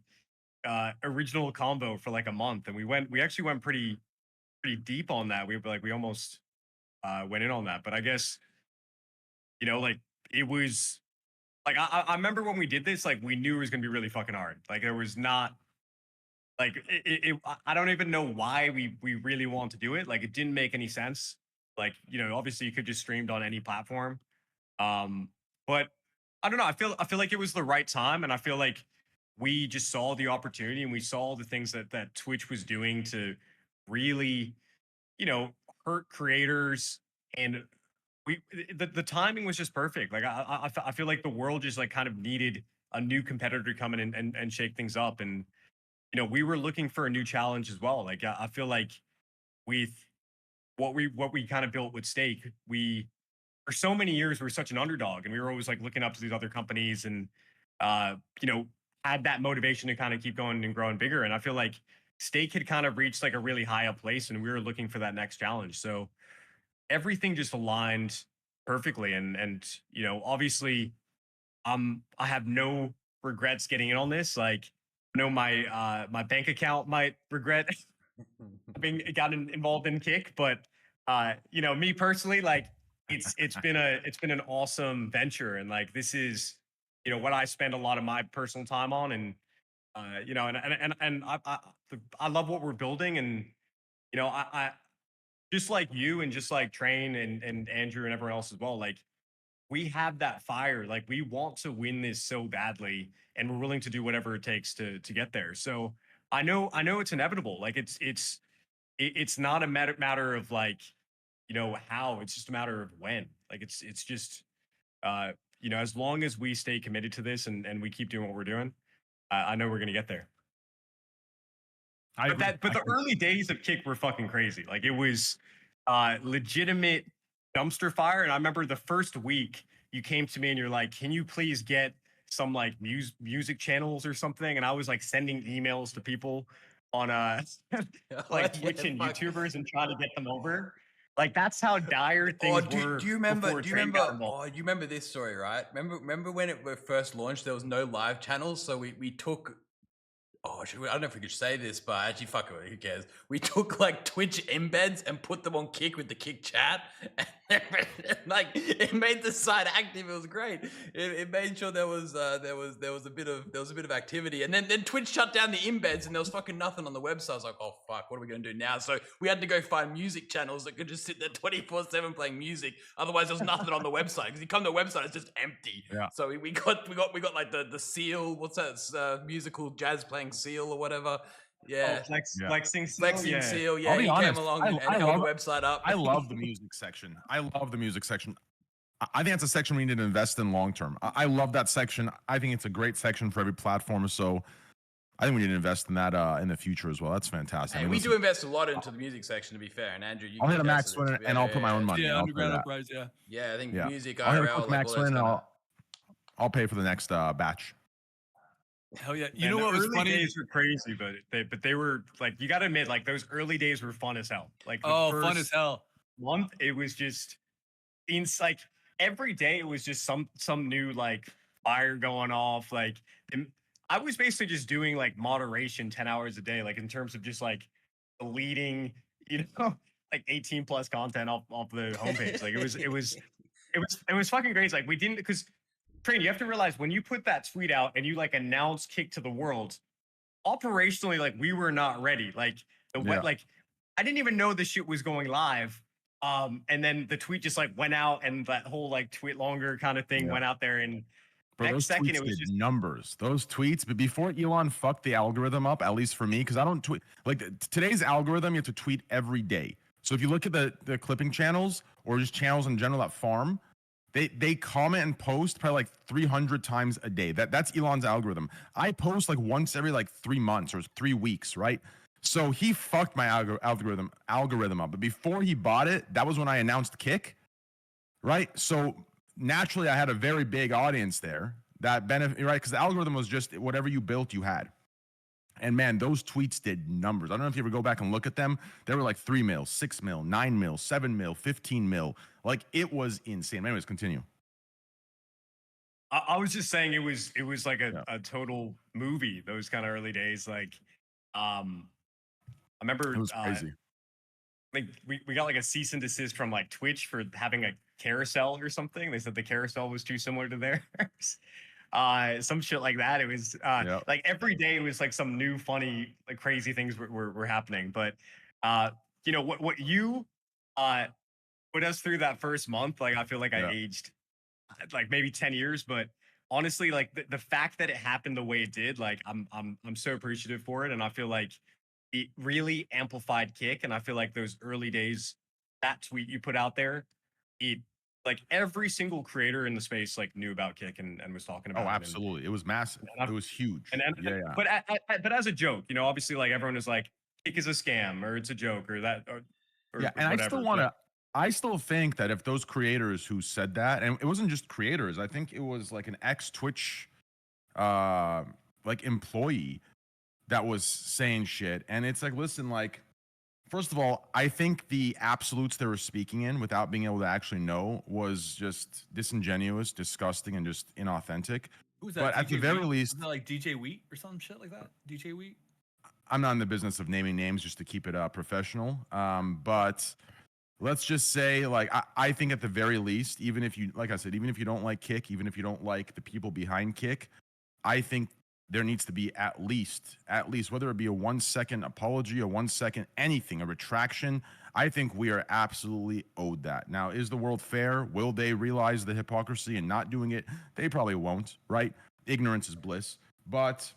original combo for like a month, and we actually went pretty deep on that. We almost went in on that, but I guess, you know, like it was like, I remember when we did this, like we knew it was going to be really fucking hard. Like there was not like, I don't even know why we really want to do it. Like it didn't make any sense. Like, you know, obviously you could just streamed on any platform. But I don't know. I feel like it was the right time. And I feel like we just saw the opportunity and we saw the things that Twitch was doing to really, you know, hurt creators, and the timing was just perfect. Like I feel like the world just like kind of needed a new competitor to come in and shake things up, and you know, we were looking for a new challenge as well. Like I feel like with what we kind of built with Stake, we for so many years we were such an underdog, and we were always like looking up to these other companies, and you know, had that motivation to kind of keep going and growing bigger. And I feel like Stake had kind of reached like a really high up place, and we were looking for that next challenge. So everything just aligned perfectly. And you know, obviously, I have no regrets getting in on this. Like, I know my my bank account might regret having gotten involved in Kick, but you know, me personally, like it's been an awesome venture, and like this is, you know, what I spend a lot of my personal time on, and you know, and I love what we're building, and you know, I just like you and just like Train and Andrew and everyone else as well, like we have that fire. Like we want to win this so badly, and we're willing to do whatever it takes to get there. So I know it's inevitable. Like it's not a matter of like, you know, how. It's just a matter of when. Like it's just you know, as long as we stay committed to this and we keep doing what we're doing, I know we're gonna get there. But the early days of Kick were fucking crazy. Like it was legitimate dumpster fire. And I remember the first week you came to me and you're like, "Can you please get some like music channels or something?" And I was like sending emails to people on like Twitch and YouTubers and trying to get them over. Like that's how dire things were. Do you remember? Oh, Do you remember this story? Right? Remember when it first launched? There was no live channels, so we took. Oh, I don't know if we could say this, but actually, fuck it, who cares? We took like Twitch embeds and put them on Kick with the Kick chat, and like it made the site active. It was great. It made sure there was a bit of activity, and then Twitch shut down the embeds, and there was fucking nothing on the website. I was like, oh fuck, what are we gonna do now? So we had to go find music channels that could just sit there 24/7 playing music. Otherwise, there was nothing on the website because you come to the website, it's just empty. Yeah. So we got like the Seal. What's that musical jazz playing Seal or whatever. Yeah. Flexing Seal. Yeah, I'll be he honest, came along I and held love the website up. I love the music section. I think that's a section we need to invest in long term. I love that section. I think it's a great section for every platform. So I think we need to invest in that in the future as well. That's fantastic. Hey, I mean, we listen, do invest a lot into the music section, to be fair. And Andrew, you I'll can hit a attest max to this. win and I'll put my own money. Yeah, I'll pay underground that. enterprise. Yeah. Yeah, I think Yeah. music, I'll hit a IRL, quick like max all that's win and gonna... I'll pay for the next batch. Hell yeah. You And know the what was early funny? days were crazy, but they were like, you gotta admit, like those early days were fun as hell. Like the fun as first hell. month, it was just like every day it was just some new like fire going off. Like I was basically just doing like moderation 10 hours a day, like in terms of just like deleting, you know, like 18 plus content off the homepage. Like it was fucking crazy. Like we didn't, because Train, you have to realize when you put that tweet out and you like announce Kick to the world, operationally, like we were not ready. Like like I didn't even know the shit was going live. And then the tweet just like went out, and that whole like tweet longer kind of thing went out there, and Bro, next those second tweets it was did just numbers. Those tweets, but before Elon fucked the algorithm up, at least for me, because I don't tweet like today's algorithm. You have to tweet every day. So if you look at the clipping channels or just channels in general that farm, they comment and post probably like 300 times a day. That's Elon's algorithm. I post like once every like 3 months or 3 weeks, right? So he fucked my algorithm up. But before he bought it, that was when I announced Kick, right? So naturally, I had a very big audience there that benefit, right? Because the algorithm was just whatever you built, you had. And man, those tweets did numbers. I don't know if you ever go back and look at them. They were like 3 mil, 6 mil, 9 mil, 7 mil, 15 mil. Like it was insane. Anyways, continue. I was just saying it was like a total movie, those kind of early days. Like I remember It was crazy. like we got like a cease and desist from like Twitch for having a carousel or something. They said the carousel was too similar to theirs. Some shit like that. It was like every day it was like some new funny like crazy things were happening. But you know what you put us through that first month, like I feel like I aged like maybe 10 years, but honestly, like the fact that it happened the way it did, like I'm so appreciative for it. And I feel like it really amplified Kick. And I feel like those early days, that tweet you put out there, it like every single creator in the space like knew about Kick and was talking about Oh, it. absolutely. It was massive. It was huge. But as a joke, you know, obviously like everyone is like, Kick is a scam or it's a joke or that or yeah, and whatever. I still think that if those creators who said that, and it wasn't just creators, I think it was like an ex-Twitch like employee that was saying shit. And it's like, listen, like, first of all, I think the absolutes they were speaking in without being able to actually know was just disingenuous, disgusting, and just inauthentic. Who's that? But at the very least, Isn't that like DJ Wheat or some shit like that? DJ Wheat? I'm not in the business of naming names just to keep it professional. But let's just say, like, I think at the very least, even if you, like I said, even if you don't like Kick, even if you don't like the people behind Kick, I think there needs to be at least, whether it be a 1 second apology, a 1 second anything, a retraction. I think we are absolutely owed that. Now, is the world fair? Will they realize the hypocrisy and not doing it? They probably won't, right? Ignorance is bliss. But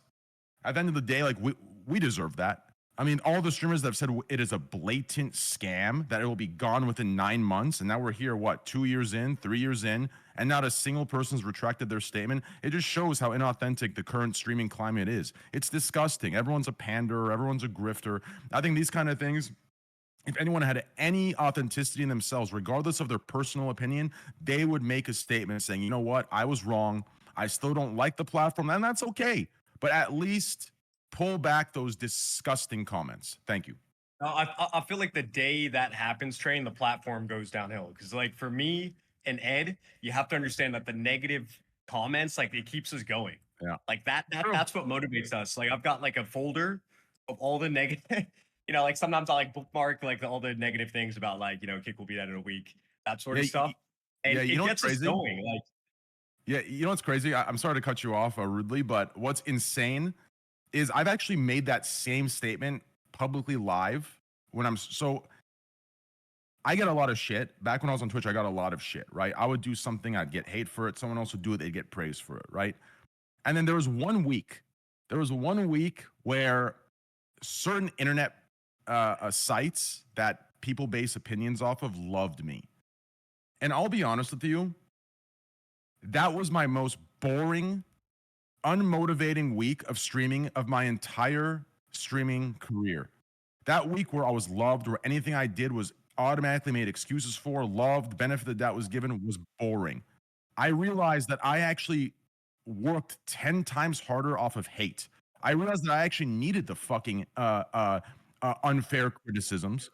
at the end of the day, like, we deserve that. I mean, all the streamers that have said it is a blatant scam, that it will be gone within 9 months, and now we're here, what, 2 years in, 3 years in, and not a single person's retracted their statement. It just shows how inauthentic the current streaming climate is. It's disgusting. Everyone's a pander, everyone's a grifter. I think these kind of things, if anyone had any authenticity in themselves, regardless of their personal opinion, they would make a statement saying, you know what, I was wrong. I still don't like the platform, and that's okay. But at least pull back those disgusting comments. Thank you. I feel like the day that happens, Train, the platform goes downhill. Because, like, for me and Ed, you have to understand that the negative comments, like, it keeps us going. Yeah. Like, that's what motivates us. Like, I've got, like, a folder of all the negative, you know, like, sometimes I, like, bookmark, like, all the negative things about, like, you know, Kick will be dead in a week, that sort of stuff. And you it know gets what's us crazy? going. Like, Yeah, you know what's crazy? I'm sorry to cut you off rudely, but what's insane is I've actually made that same statement publicly live when I get a lot of shit. Back when I was on Twitch, I got a lot of shit, right? I would do something, I'd get hate for it. Someone else would do it, they'd get praise for it, right? And then there was 1 week. Where certain internet sites that people base opinions off of loved me. And I'll be honest with you, that was my most boring, unmotivating week of streaming of my entire streaming career. That week where I was loved, where anything I did was automatically made excuses for, loved, benefit of the doubt was given, was boring. I realized that I actually worked 10 times harder off of hate. I realized that I actually needed the fucking unfair criticisms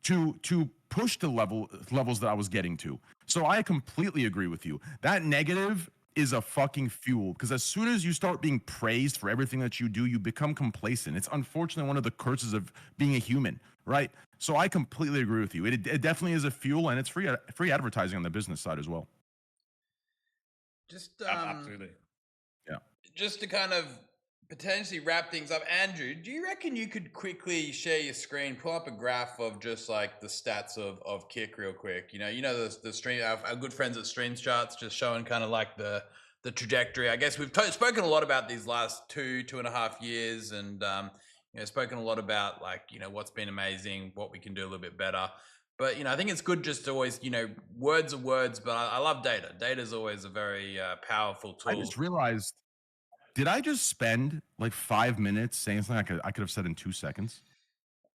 to push the levels that I was getting to. So I completely agree with you. That negative is a fucking fuel, because as soon as you start being praised for everything that you do, you become complacent. It's unfortunately one of the curses of being a human, right? So I completely agree with you. It definitely is a fuel, and it's free advertising on the business side as well. Just absolutely. Yeah. Just to kind of potentially wrap things up, Andrew, do you reckon you could quickly share your screen, pull up a graph of just like the stats of Kick real quick? You know the stream, our good friends at Streams Charts, just showing kind of like the trajectory. I guess we've spoken a lot about these last 2.5 years, and spoken a lot about, like, what's been amazing, what we can do a little bit better. But I think it's good just to always, words are words, but I love data. Data is always a very powerful tool. I just realized, did I just spend like 5 minutes saying something I could have said in 2 seconds?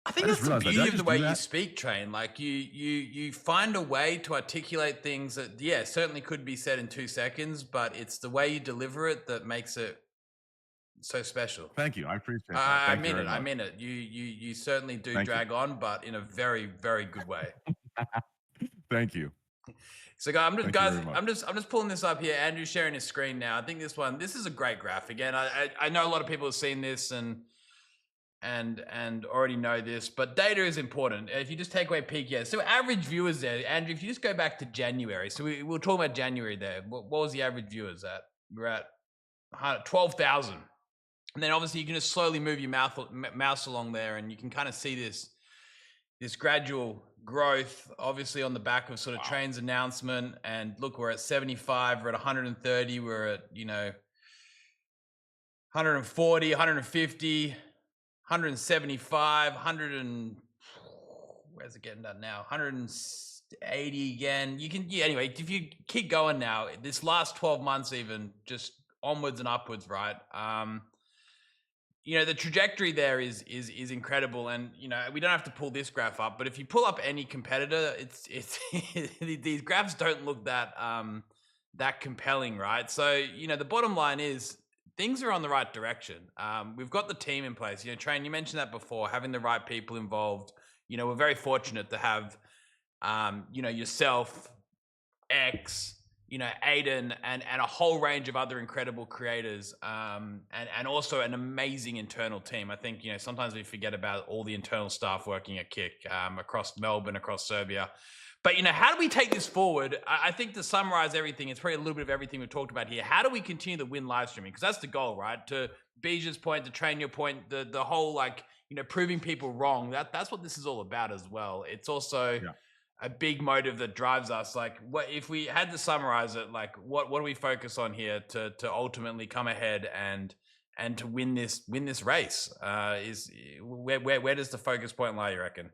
I think that's the beauty of the way you speak, Train. Like, you find a way to articulate things that, yeah, certainly could be said in 2 seconds, but it's the way you deliver it that makes it so special. Thank you. I appreciate that. I mean it. You certainly do drag on, but in a very, very good way. Thank you. So guys, I'm just pulling this up here. Andrew's sharing his screen now. I think this is a great graph. Again, I know a lot of people have seen this and already know this, but data is important. If you just take away peak years, so average viewers there, Andrew, if you just go back to January, so we'll talk about January there. What was the average viewers at? We're at 12,000. And then obviously you can just slowly move your mouse along there, and you can kind of see this gradual growth, obviously on the back of sort of Train's announcement. And look, we're at 75, we're at 130, we're at 140, 150, 175, where's it getting done now? 180 again. You can, anyway, if you keep going now, this last 12 months even, just onwards and upwards, right? The trajectory there is incredible, and we don't have to pull this graph up, but if you pull up any competitor, it's these graphs don't look that compelling, right? So the bottom line is things are on the right direction. We've got the team in place. Train, you mentioned that before, having the right people involved. We're very fortunate to have yourself, X, you know, Adin and a whole range of other incredible creators, and also an amazing internal team. I think, you know, sometimes we forget about all the internal staff working at Kick, across Melbourne, across Serbia. But, you know, how do we take this forward? I think to summarize everything, it's probably a little bit of everything we've talked about here. How do we continue to win live streaming? Because that's the goal, right? To Bijan's point, to Train your point, the whole, like, you know, proving people wrong. That's what this is all about as well. It's also a big motive that drives us. Like, what if we had to summarize it? Like, what do we focus on here to ultimately come ahead and to win this race? Is where does the focus point lie, you reckon?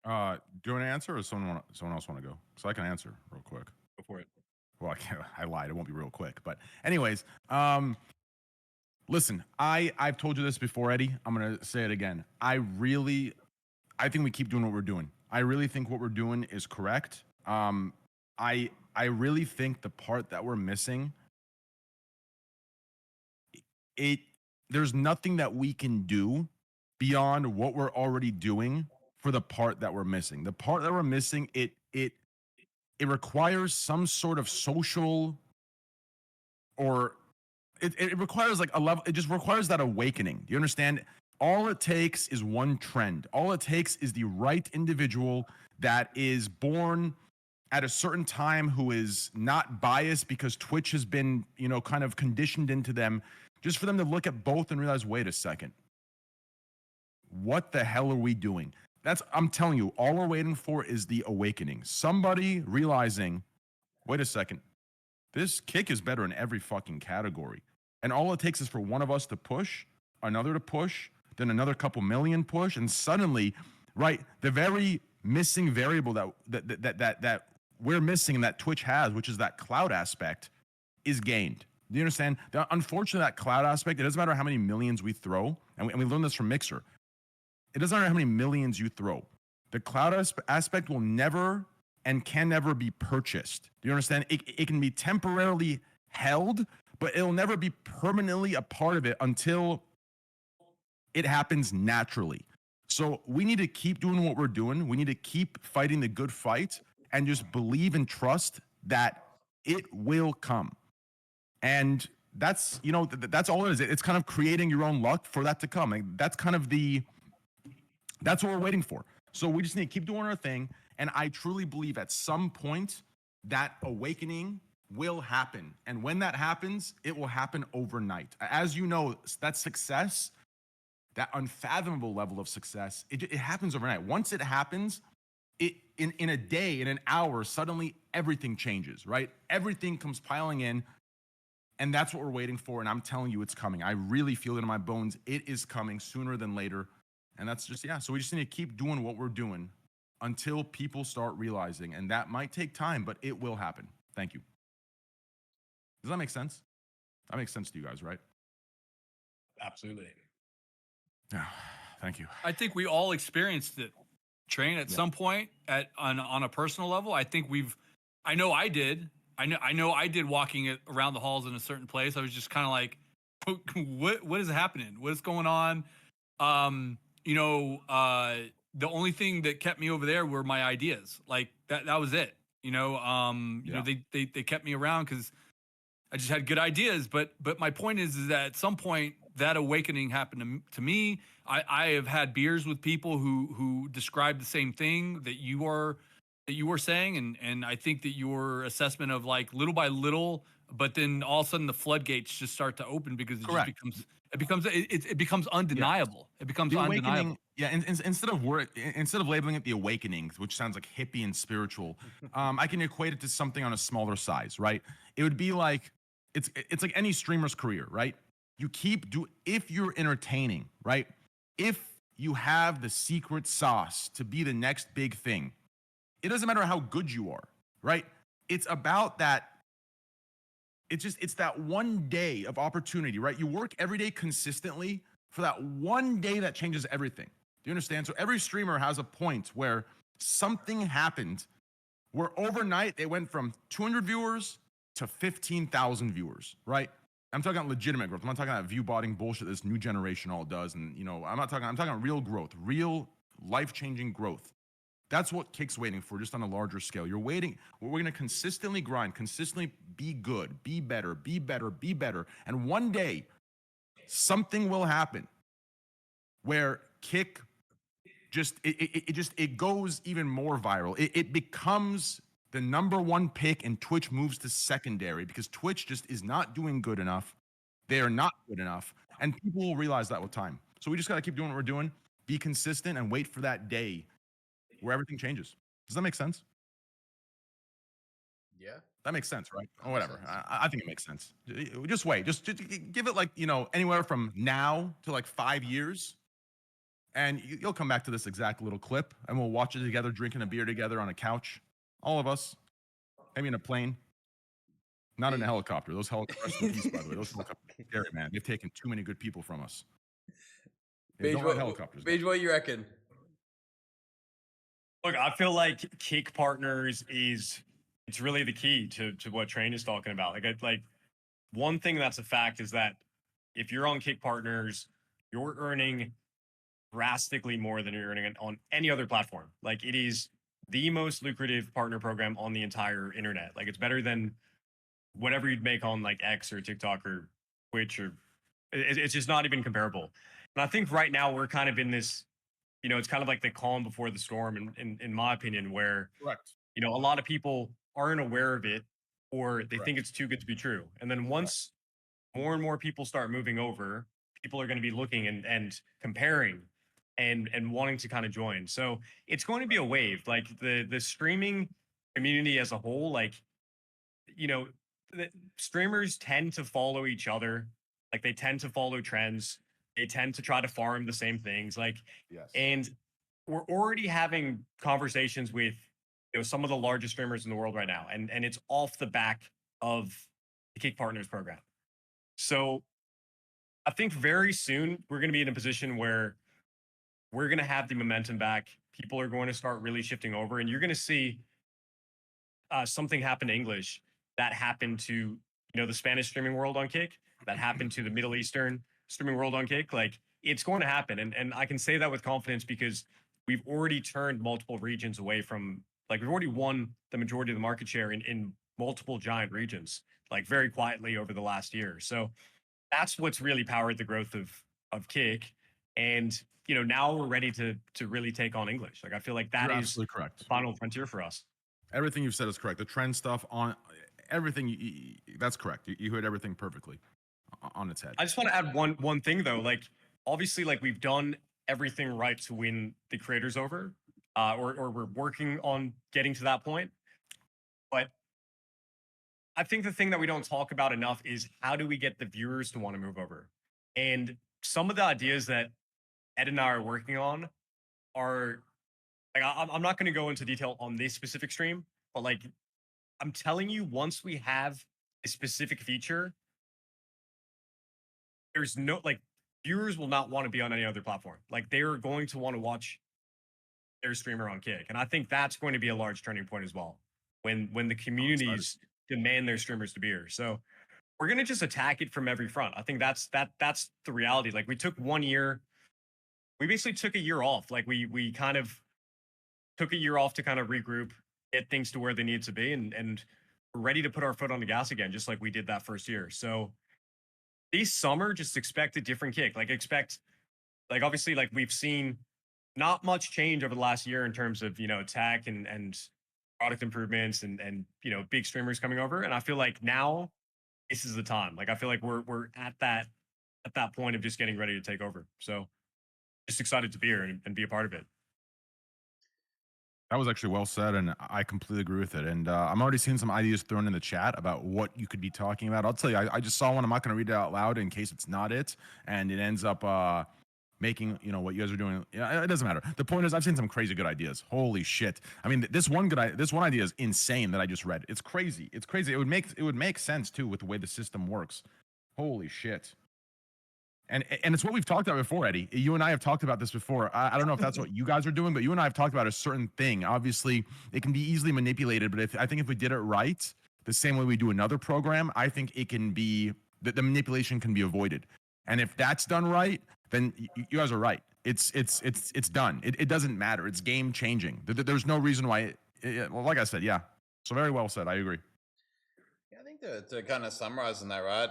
Do you want to answer, or someone else want to go? So I can answer real quick. Go for it. Well, I lied. It won't be real quick. But anyways, listen, I've told you this before, Eddie. I'm gonna say it again. I think we keep doing what we're doing. I really think what we're doing is correct. I really think the part that we're missing, there's nothing that we can do beyond what we're already doing for the part that we're missing. The part that we're missing, it requires some sort of social, or it requires like a level, it just requires that awakening. Do you understand? All it takes is one trend. All it takes is the right individual that is born at a certain time, who is not biased because Twitch has been, you know, kind of conditioned into them, just for them to look at both and realize, wait a second, what the hell are we doing? I'm telling you, all we're waiting for is the awakening. Somebody realizing, wait a second, this Kick is better in every fucking category. And all it takes is for one of us to push, another to push, then another couple million push, and suddenly, right, the very missing variable that we're missing and that Twitch has, which is that cloud aspect, is gained. Do you understand? Unfortunately, that cloud aspect, it doesn't matter how many millions we throw, and we learned this from Mixer. It doesn't matter how many millions you throw. The cloud aspect will never and can never be purchased. Do you understand? It can be temporarily held, but it'll never be permanently a part of it until it happens naturally. So we need to keep doing what we're doing. We need to keep fighting the good fight and just believe and trust that it will come. And that's, you know, that's all it is. It's kind of creating your own luck for that to come. Like, that's kind of that's what we're waiting for. So we just need to keep doing our thing. And I truly believe at some point that awakening will happen. And when that happens, it will happen overnight. As you know, that success, that unfathomable level of success, it happens overnight. Once it happens, in a day, in an hour, suddenly everything changes, right? Everything comes piling in. And that's what we're waiting for. And I'm telling you, it's coming. I really feel it in my bones. It is coming sooner than later. And that's just, so we just need to keep doing what we're doing until people start realizing. And that might take time, but it will happen. Thank you. Does that make sense? That makes sense to you guys, right? Absolutely. Yeah. Thank you. I think we all experienced it, Train, at some point on a personal level. I think I know I did. I know I did, walking around the halls in a certain place. I was just kind of like, what is happening? What is going on? You know, the only thing that kept me over there were my ideas. Like that was it. You know, you know, they kept me around because I just had good ideas. But my point is that at some point that awakening happened to me. I have had beers with people who describe the same thing that you were saying, and I think that your assessment of, like, little by little, but then all of a sudden the floodgates just start to open because it becomes undeniable. It becomes undeniable. Yeah, and instead of labeling it the awakening, which sounds like hippie and spiritual, I can equate it to something on a smaller size, right? It would be like it's like any streamer's career, right? You if you're entertaining, right? If you have the secret sauce to be the next big thing, it doesn't matter how good you are, right? It's about that. It's that one day of opportunity, right? You work every day consistently for that one day that changes everything. Do you understand? So every streamer has a point where something happened where overnight they went from 200 viewers to 15,000 viewers, right? I'm talking about legitimate growth. I'm not talking about view botting bullshit this new generation all does. And, you know, I'm talking real growth, real life-changing growth. That's what Kick's waiting for, just on a larger scale. You're waiting. We're going to consistently grind, consistently be good, be better, be better, be better. And one day, something will happen where Kick it goes even more viral. It becomes the #1 pick, and Twitch moves to secondary because Twitch just is not doing good enough. They are not good enough, and people will realize that with time. So we just got to keep doing what we're doing, be consistent, and wait for that day where everything changes. Does that make sense? Yeah. That makes sense, right? Or whatever. I think it makes sense. Just wait. Just give it like, anywhere from now to like 5 years. And you'll come back to this exact little clip, and we'll watch it together, drinking a beer together on a couch. All of us. Maybe in a plane. Not in a helicopter. Those helicopters, by the way. Those helicopters are scary, man. They've taken too many good people from us. They don't have helicopters. Beige, what do you reckon? Look, I feel like Kick Partners it's really the key to what Train is talking about. Like one thing that's a fact is that if you're on Kick Partners, you're earning drastically more than you're earning on any other platform. Like, it is the most lucrative partner program on the entire internet. Like, it's better than whatever you'd make on like X or TikTok or Twitch, or it's just not even comparable. And I think right now we're kind of in this, it's kind of like the calm before the storm, in my opinion, where Correct. a lot of people aren't aware of it, or they think it's too good to be true. And then once more and more people start moving over, people are going to be looking and comparing and wanting to kind of join. So it's going to be a wave. Like the streaming community as a whole, like, the streamers tend to follow each other. Like, they tend to follow trends. They tend to try to farm the same things. Like, yes. And we're already having conversations with some of the largest streamers in the world right now, and it's off the back of the Kick Partners program. So I think very soon we're going to be in a position where we're going to have the momentum back. People are going to start really shifting over, and you're going to see something happen to English that happened to the Spanish streaming world on Kick, that happened to the Middle Eastern streaming world on Kick. Like, it's going to happen, and I can say that with confidence because we've already turned multiple regions away from, like, we've already won the majority of the market share in multiple giant regions, like, very quietly over the last year. So that's what's really powered the growth of Kick. And now we're ready to really take on English. Like, I feel like that You're is absolutely correct. the final frontier for us. Everything you've said is correct. The trend stuff on everything, that's correct. You hit everything perfectly on its head. I just want to add one thing though. Like, obviously, like, we've done everything right to win the creators over, or we're working on getting to that point. But I think the thing that we don't talk about enough is how do we get the viewers to want to move over? And some of the ideas that Ed and I are working on are, like, I'm not going to go into detail on this specific stream, but, like, I'm telling you, once we have a specific feature, there's no, like, viewers will not want to be on any other platform. Like, they are going to want to watch their streamer on Kick. And I think that's going to be a large turning point as well, when the communities demand their streamers to be here. So we're going to just attack it from every front. I think that's the reality. Like, we took 1 year, we basically took a year off. Like, we kind of took a year off to kind of regroup, get things to where they need to be, and we're ready to put our foot on the gas again, just like we did that first year. So this summer, just expect a different Kick. Like, obviously, like, we've seen not much change over the last year in terms of, tech and product improvements and big streamers coming over. And I feel like now this is the time. Like, I feel like we're at that point of just getting ready to take over. So just excited to be here and be a part of it. That was actually well said, and I completely agree with it. And I'm already seeing some ideas thrown in the chat about what you could be talking about. I'll tell you, I just saw one. I'm not going to read it out loud in case it's not it, and it ends up making what you guys are doing. Yeah, it doesn't matter. The point is, I've seen some crazy good ideas. Holy shit! I mean, this one idea is insane that I just read. It's crazy. It's crazy. It would make sense too with the way the system works. Holy shit! And it's what we've talked about before, Eddie. You and I have talked about this before. I don't know if that's what you guys are doing, but you and I have talked about a certain thing. Obviously, it can be easily manipulated, but I think if we did it right, the same way we do another program, I think it can be, the manipulation can be avoided. And if that's done right, then you guys are right. It's done. It doesn't matter. It's game changing. There's no reason why. Well, like I said, yeah. So very well said. I agree. Yeah, I think to kind of summarize on that, right?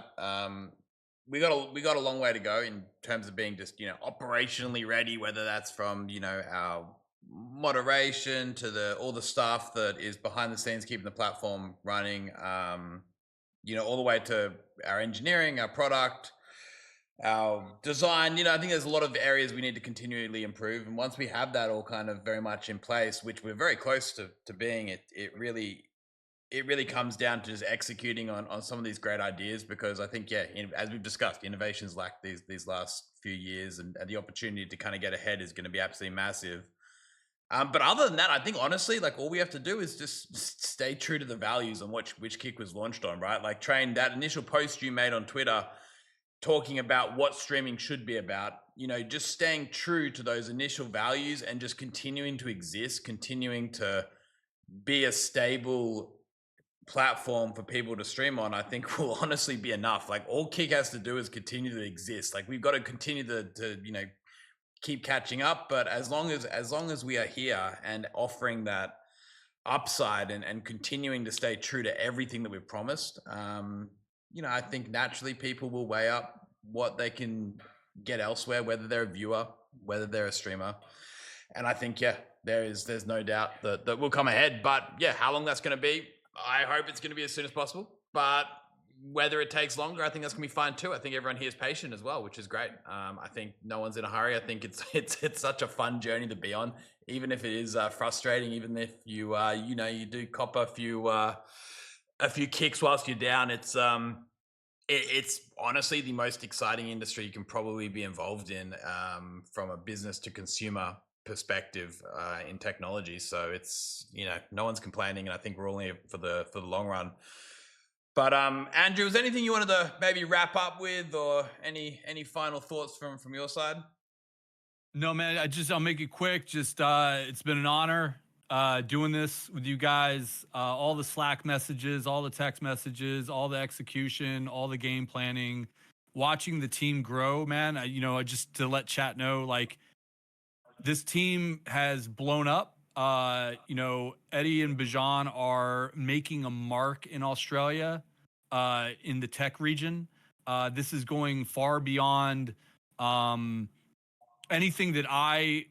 We got a long way to go in terms of being just operationally ready, whether that's from our moderation to all the stuff that is behind the scenes keeping the platform running, all the way to our engineering, our product, our design. I think there's a lot of areas we need to continually improve, and once we have that all kind of very much in place, which we're very close to being, it really comes down to just executing on some of these great ideas, because I think, as we've discussed, innovations like these last few years, and the opportunity to kind of get ahead is going to be absolutely massive. But other than that, I think honestly, like, all we have to do is just stay true to the values on which Kick was launched on, right? Like, Train, that initial post you made on Twitter talking about what streaming should be about, just staying true to those initial values and just continuing to exist, continuing to be a stable platform for people to stream on, I think will honestly be enough. Like, all Kick has to do is continue to exist. Like, we've got to continue to keep catching up, but as long as we are here and offering that upside and continuing to stay true to everything that we've promised, I think naturally people will weigh up what they can get elsewhere, whether they're a viewer, whether they're a streamer. And I think, there's no doubt that we'll come ahead. But how long that's going to be, I hope it's going to be as soon as possible. But whether it takes longer, I think that's going to be fine too. I think everyone here is patient as well, which is great. I think no one's in a hurry. I think it's such a fun journey to be on, even if it is frustrating, even if you you do cop a few kicks whilst you're down. It's honestly the most exciting industry you can probably be involved in, from a business to consumer perspective, in technology. So it's no one's complaining, and I think we're all here for the long run. But Andrew, is there anything you wanted to maybe wrap up with, or any final thoughts from your side? No, man, I'll make it quick. Just it's been an honor doing this with you guys. All the Slack messages, all the text messages, all the execution, all the game planning, watching the team grow, man. Just to let chat know, like, this team has blown up. Eddie and Bijan are making a mark in Australia, in the tech region. This is going far beyond anything that I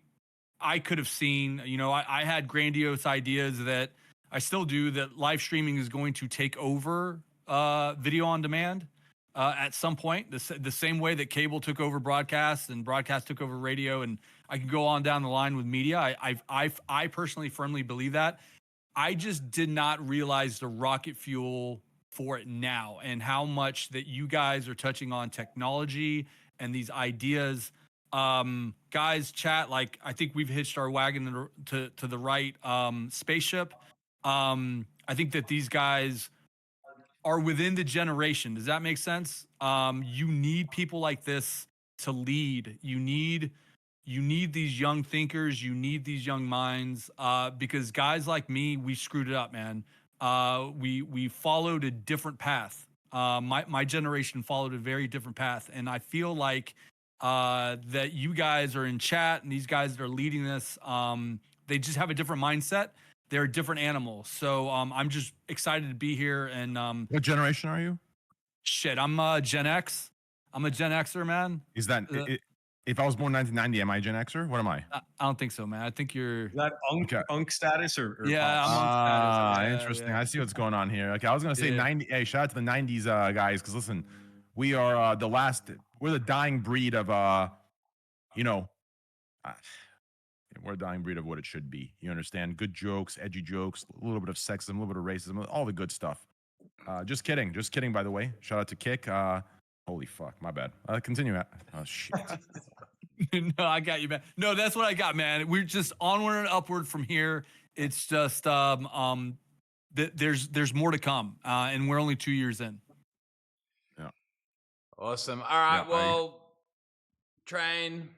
could have seen. I had grandiose ideas that I still do, that live streaming is going to take over video on demand at some point, the same way that cable took over broadcast and broadcast took over radio, and I can go on down the line with media. I personally firmly believe that. I just did not realize the rocket fuel for it now, and how much that you guys are touching on technology and these ideas. Guys, chat, like, I think we've hitched our wagon to the right spaceship. I think that these guys are within the generation. Does that make sense? You need people like this to lead. You need these young thinkers. You need these young minds, because guys like me, we screwed it up, man. We followed a different path. My generation followed a very different path, and I feel like that you guys are in chat, and these guys that are leading this, they just have a different mindset. They're a different animal. So I'm just excited to be here. And what generation are you? Shit, I'm Gen X. I'm a Gen Xer, man. Is that if I was born 1990, am I Gen Xer? What am I? I don't think so, man. I think you're Is that unk status or yeah. I'm interesting. Yeah. I see what's going on here. Okay, I was gonna say 90. Hey, shout out to the 90s guys, because listen, we are we're the dying breed of we're a dying breed of what it should be. You understand? Good jokes, edgy jokes, a little bit of sexism, a little bit of racism, all the good stuff. Just kidding, by the way. Shout out to Kick. Holy fuck, my bad. Continue. Oh shit. No, I got you, man. No, that's what I got, man. We're just onward and upward from here. It's just there's more to come, and we're only 2 years in. Yeah. Awesome. All right. Well, Train,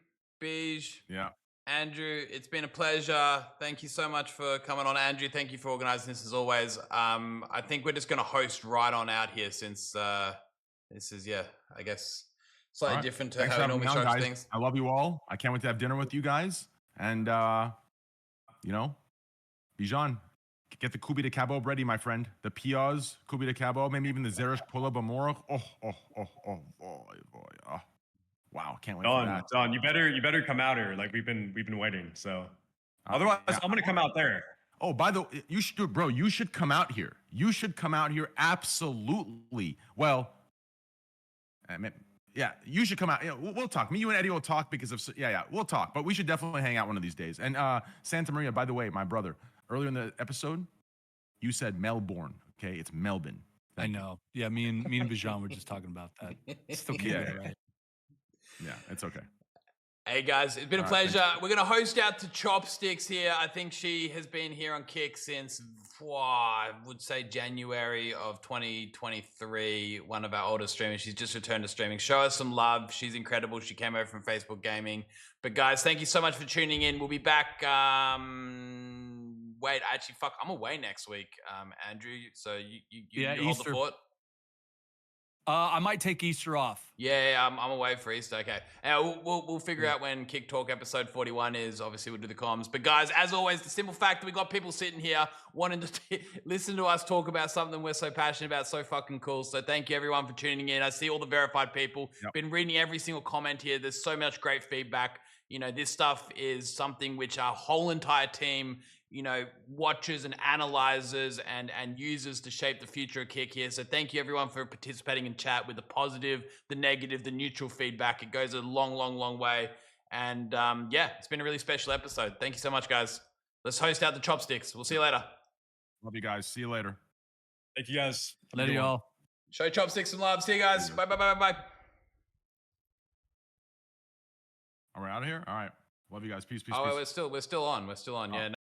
Bij. Yeah. Andrew, it's been a pleasure. Thank you so much for coming on. Andrew, thank you for organizing this as always. I think we're just going to host right on out here, since this is, I guess, Slightly All right. different to Thanks how for he having me normally on, structures guys. things. I love you all. I can't wait to have dinner with you guys. And, you know, Bijan, get the Kubi de Cabo ready, my friend. The Piaz, Kubi de Cabo, maybe even the Zerish Pula Bamorach. Oh. Wow, can't wait for that. Don, you better come out here. Like we've been waiting. So otherwise, yeah. I'm gonna come out there. Oh, by the way, you should, bro. You should come out here. You should come out here. Absolutely. Well, yeah, you should come out. Yeah, we'll talk. Me, you, and Eddie will talk because of we'll talk. But we should definitely hang out one of these days. And Santamaria, by the way, my brother. Earlier in the episode, you said Melbourne. Okay, it's Melbourne. I know. Yeah, me and Bijan were just talking about that. It's okay, right? Yeah, it's okay. Hey guys, it's been a pleasure. We're going to host out to Chopsticks here. I think she has been here on Kick since, I would say January of 2023, one of our oldest streamers. She's just returned to streaming. Show us some love. She's incredible. She came over from Facebook Gaming. But guys, thank you so much for tuning in. We'll be back. Wait, actually, fuck, I'm away next week, Andrew. So you hold the fort. I might take Easter off. Yeah, I'm away for Easter. Okay, we'll figure out when Kick Talk episode 41 is. Obviously, we'll do the comms. But guys, as always, the simple fact that we got people sitting here wanting to listen to us talk about something we're so passionate about, so fucking cool. So thank you everyone for tuning in. I see all the verified people. Been reading every single comment here. There's so much great feedback. You know, this stuff is something which our whole entire team, you know, watches and analyzes and uses to shape the future of Kick here. So thank you everyone for participating in chat with the positive, the negative, the neutral feedback. It goes a long, long, long way. And yeah, it's been a really special episode. Thank you so much, guys. Let's host out the Chopsticks. We'll see you later. Love you guys. See you later. Thank you guys. Later, y'all. Show Chopsticks some love. See you guys. Bye, bye, bye, bye. Are we out of here? All right. Love you guys. Peace, peace, Oh, peace. we're still on. Yeah.